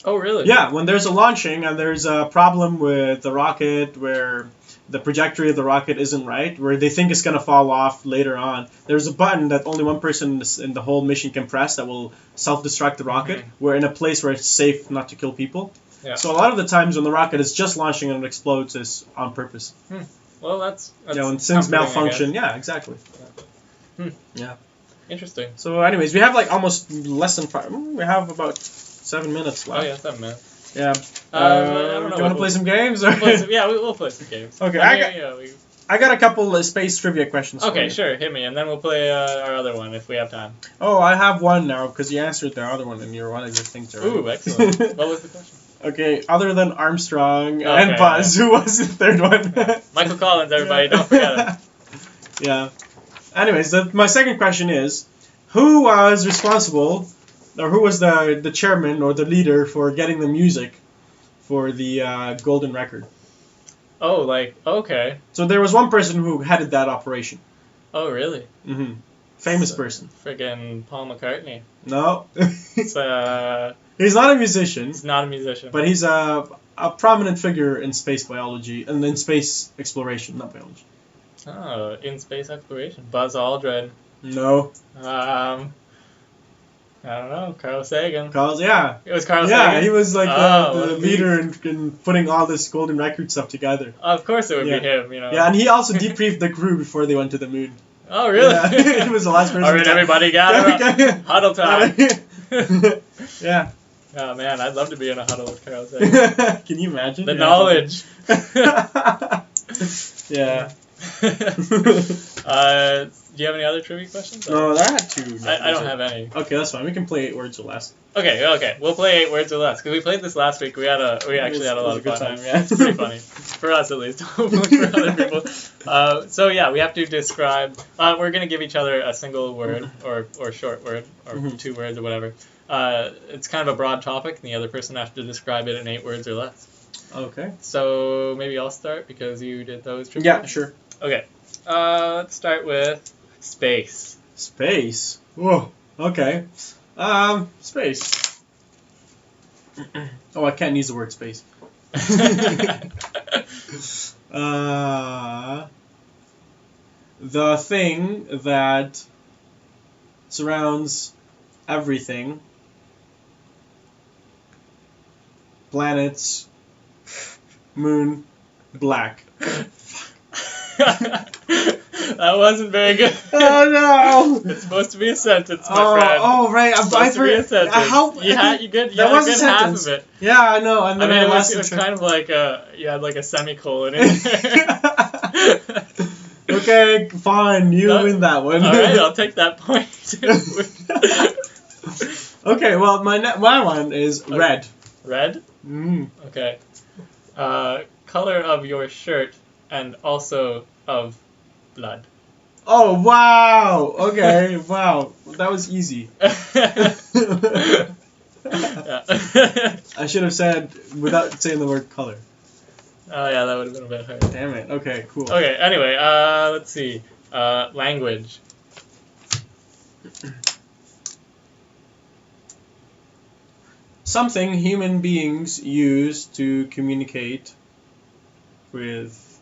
Speaker 1: Oh, really?
Speaker 3: Yeah, when there's a launching and there's a problem with the rocket where the trajectory of the rocket isn't right, where they think it's going to fall off later on, there's a button that only one person in the whole mission can press that will self-destruct the rocket. We're in a place where it's safe not to kill people. Yeah. So a lot of the times when the rocket is just launching and it explodes, it's on purpose.
Speaker 1: Well, that's
Speaker 3: when things malfunction. Yeah, exactly. Yeah.
Speaker 1: Interesting.
Speaker 3: So, anyways, we have like almost less than 5. We have about 7 minutes left.
Speaker 1: Oh yeah, 7 minutes.
Speaker 3: Yeah.
Speaker 1: I don't know.
Speaker 3: Do you want to play some games? Or?
Speaker 1: We'll play some games.
Speaker 3: Okay. I got a couple of space trivia questions.
Speaker 1: Okay, sure. Hit me, and then we'll play our other one if we have time.
Speaker 3: Oh, I have one now because you answered the other one, and you're one of your things already.
Speaker 1: Ooh, excellent. What was the question?
Speaker 3: Okay, other than Armstrong and Buzz, who was the third one?
Speaker 1: Michael Collins, everybody, don't forget him.
Speaker 3: Yeah. Anyways, my second question is, who was responsible, or who was the chairman or the leader for getting the music for the Golden Record?
Speaker 1: Oh, like, okay.
Speaker 3: So there was one person who headed that operation.
Speaker 1: Oh, really?
Speaker 3: Mm-hmm. Famous
Speaker 1: So-
Speaker 3: person.
Speaker 1: Friggin' Paul McCartney.
Speaker 3: No.
Speaker 1: It's,
Speaker 3: He's not a musician,
Speaker 1: he's not a musician.
Speaker 3: but he's a prominent figure in space biology and in space exploration, not biology.
Speaker 1: Oh, in space exploration. Buzz Aldrin.
Speaker 3: No.
Speaker 1: I don't know. Carl Sagan.
Speaker 3: Yeah.
Speaker 1: It was Carl
Speaker 3: Yeah,
Speaker 1: Sagan?
Speaker 3: he was like
Speaker 1: Oh,
Speaker 3: the
Speaker 1: what a
Speaker 3: leader in putting all this golden record stuff together.
Speaker 1: Of course it would
Speaker 3: Yeah.
Speaker 1: be him, you know.
Speaker 3: Yeah, and he also debriefed the crew before they went to the moon.
Speaker 1: Oh, really?
Speaker 3: Yeah. He was the last person.
Speaker 1: All right,
Speaker 3: to-
Speaker 1: everybody gather up. Huddle time.
Speaker 3: Yeah.
Speaker 1: Oh, man, I'd love to be in a huddle with Carl Sagan.
Speaker 3: Can you imagine?
Speaker 1: The
Speaker 3: Yeah.
Speaker 1: knowledge.
Speaker 3: Yeah.
Speaker 1: Do you have any other trivia questions?
Speaker 3: No, I had two.
Speaker 1: I don't have any.
Speaker 3: Okay, that's fine. We can play 8 words or less.
Speaker 1: Okay. We'll play 8 words or less because we played this last week. We actually had a lot of
Speaker 3: good
Speaker 1: fun.
Speaker 3: time, yeah.
Speaker 1: It's pretty funny for us at least. Hopefully for other people. So yeah, we have to describe. We're gonna give each other a single word or short word or 2 words or whatever. It's kind of a broad topic, and the other person has to describe it in 8 words or less.
Speaker 3: Okay.
Speaker 1: So maybe I'll start because you did those. trivia.
Speaker 3: Yeah, sure.
Speaker 1: Okay. Let's start with space.
Speaker 3: Space. Whoa. Okay. Space. Oh, I can't use the word space. The thing that surrounds everything. Planets. Moon. Black.
Speaker 1: That wasn't very good.
Speaker 3: Oh no!
Speaker 1: It's supposed to be a sentence, my friend.
Speaker 3: Oh right,
Speaker 1: It's supposed to be a sentence. You had a good half of it.
Speaker 3: Yeah, I know. And
Speaker 1: I
Speaker 3: then
Speaker 1: mean,
Speaker 3: lost
Speaker 1: it was
Speaker 3: the
Speaker 1: kind of like you had like a semicolon in there.
Speaker 3: Okay, fine. You
Speaker 1: No.
Speaker 3: win that one.
Speaker 1: All right, I'll take that point.
Speaker 3: Okay, well, my one is red.
Speaker 1: Red?
Speaker 3: Mm.
Speaker 1: Okay. Color of your shirt and also of blood.
Speaker 3: Oh wow! Okay, wow, that was easy.
Speaker 1: Yeah.
Speaker 3: I should have said without saying the word color.
Speaker 1: Oh yeah, that would have been a bit hard.
Speaker 3: Damn it. Okay, cool.
Speaker 1: Okay, anyway, let's see. Language.
Speaker 3: Something human beings use to communicate with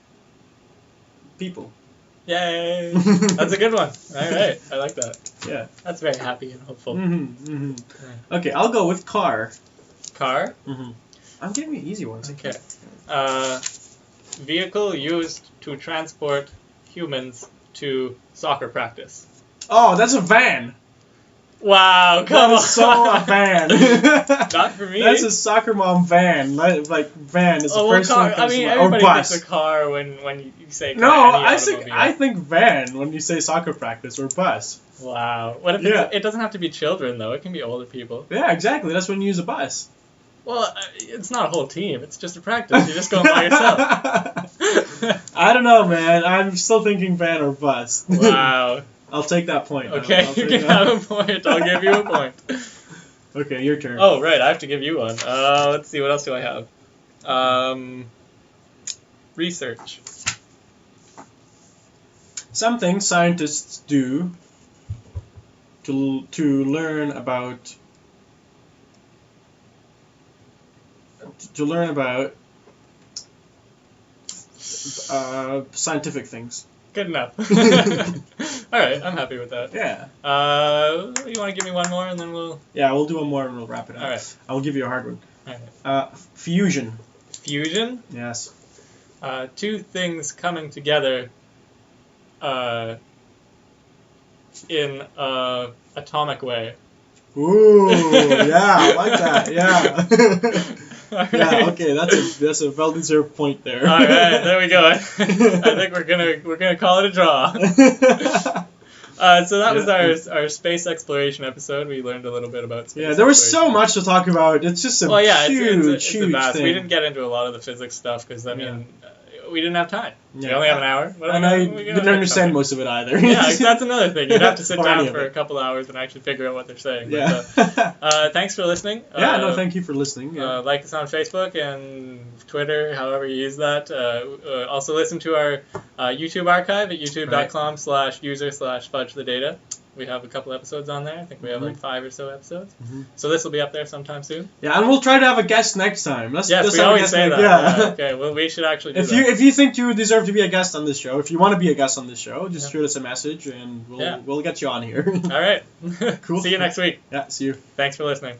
Speaker 3: people.
Speaker 1: Yay! That's a good one. All right, I like that.
Speaker 3: Yeah.
Speaker 1: That's very happy and hopeful.
Speaker 3: Okay, I'll go with car.
Speaker 1: Car.
Speaker 3: I'm giving you easy ones.
Speaker 1: Okay. Vehicle used to transport humans to soccer practice.
Speaker 3: Oh, that's a van.
Speaker 1: Wow, come
Speaker 3: That
Speaker 1: on.
Speaker 3: is so a van.
Speaker 1: Not for me.
Speaker 3: That's a soccer mom van. Like van is the
Speaker 1: well,
Speaker 3: first
Speaker 1: car.
Speaker 3: one that
Speaker 1: I
Speaker 3: comes
Speaker 1: mean,
Speaker 3: to mind. Or
Speaker 1: everybody
Speaker 3: bus.
Speaker 1: thinks a car when you say car.
Speaker 3: No,
Speaker 1: any
Speaker 3: I
Speaker 1: automobile.
Speaker 3: think van when you say soccer practice or bus.
Speaker 1: Wow. What if it doesn't have to be children though? It can be older people.
Speaker 3: Yeah, exactly. That's when you use a bus.
Speaker 1: Well, it's not a whole team. It's just a practice. You're just going by yourself.
Speaker 3: I don't know, man. I'm still thinking van or bus.
Speaker 1: Wow.
Speaker 3: I'll take that point.
Speaker 1: Okay,
Speaker 3: I'll
Speaker 1: you
Speaker 3: take
Speaker 1: can
Speaker 3: that.
Speaker 1: have a point. I'll give you a point.
Speaker 3: Okay, your turn.
Speaker 1: Oh, right. I have to give you one. Let's see. What else do I have? Research.
Speaker 3: Something scientists do to learn about scientific things.
Speaker 1: Good enough. All right. I'm happy with that.
Speaker 3: Yeah.
Speaker 1: You want to give me one more and then we'll...
Speaker 3: Yeah, we'll do one more and we'll wrap it up.
Speaker 1: All right.
Speaker 3: I'll give you a hard one.
Speaker 1: All right.
Speaker 3: Fusion.
Speaker 1: Fusion.
Speaker 3: Yes.
Speaker 1: Two things coming together in a atomic way.
Speaker 3: Ooh, yeah, I like that. Yeah.
Speaker 1: All
Speaker 3: Yeah,
Speaker 1: right.
Speaker 3: okay, that's a well-deserved point there.
Speaker 1: All right, there we go. I think we're gonna call it a draw. So that was our space exploration episode. We learned a little bit about space.
Speaker 3: Yeah, there was so
Speaker 1: exploration.
Speaker 3: much to talk about. It's just a
Speaker 1: Well, yeah,
Speaker 3: huge,
Speaker 1: it's a
Speaker 3: huge
Speaker 1: vast.
Speaker 3: thing.
Speaker 1: We didn't get into a lot of the physics stuff because I mean, we didn't have time. We
Speaker 3: Yeah.
Speaker 1: only have an hour. What
Speaker 3: And
Speaker 1: are
Speaker 3: I
Speaker 1: we gonna
Speaker 3: didn't
Speaker 1: make
Speaker 3: understand
Speaker 1: something?
Speaker 3: most of it either.
Speaker 1: Yeah, that's another thing. You'd have to sit
Speaker 3: Or any
Speaker 1: down
Speaker 3: of
Speaker 1: for
Speaker 3: it.
Speaker 1: a couple hours and actually figure out what they're saying.
Speaker 3: Yeah.
Speaker 1: But, thanks for listening.
Speaker 3: Yeah, no, thank you for listening. Yeah.
Speaker 1: Like us on Facebook and Twitter, however you use that. Also listen to our YouTube archive at youtube.com/user/fudge-the-data. We have a couple episodes on there. I think we have like 5 or so episodes.
Speaker 3: Mhm.
Speaker 1: So this will be up there sometime soon.
Speaker 3: Yeah, and we'll try to have a guest next time. Let's
Speaker 1: Yes,
Speaker 3: let's
Speaker 1: we
Speaker 3: have a
Speaker 1: always
Speaker 3: guest
Speaker 1: say
Speaker 3: next-
Speaker 1: that.
Speaker 3: Yeah.
Speaker 1: Okay, well, we should actually do
Speaker 3: If
Speaker 1: that.
Speaker 3: you think you deserve to be a guest on this show, if you want to be a guest on this show, just shoot us a message and we'll
Speaker 1: Yeah.
Speaker 3: we'll get you on here.
Speaker 1: All right.
Speaker 3: Cool.
Speaker 1: See you next week.
Speaker 3: Yeah, see you.
Speaker 1: Thanks for listening.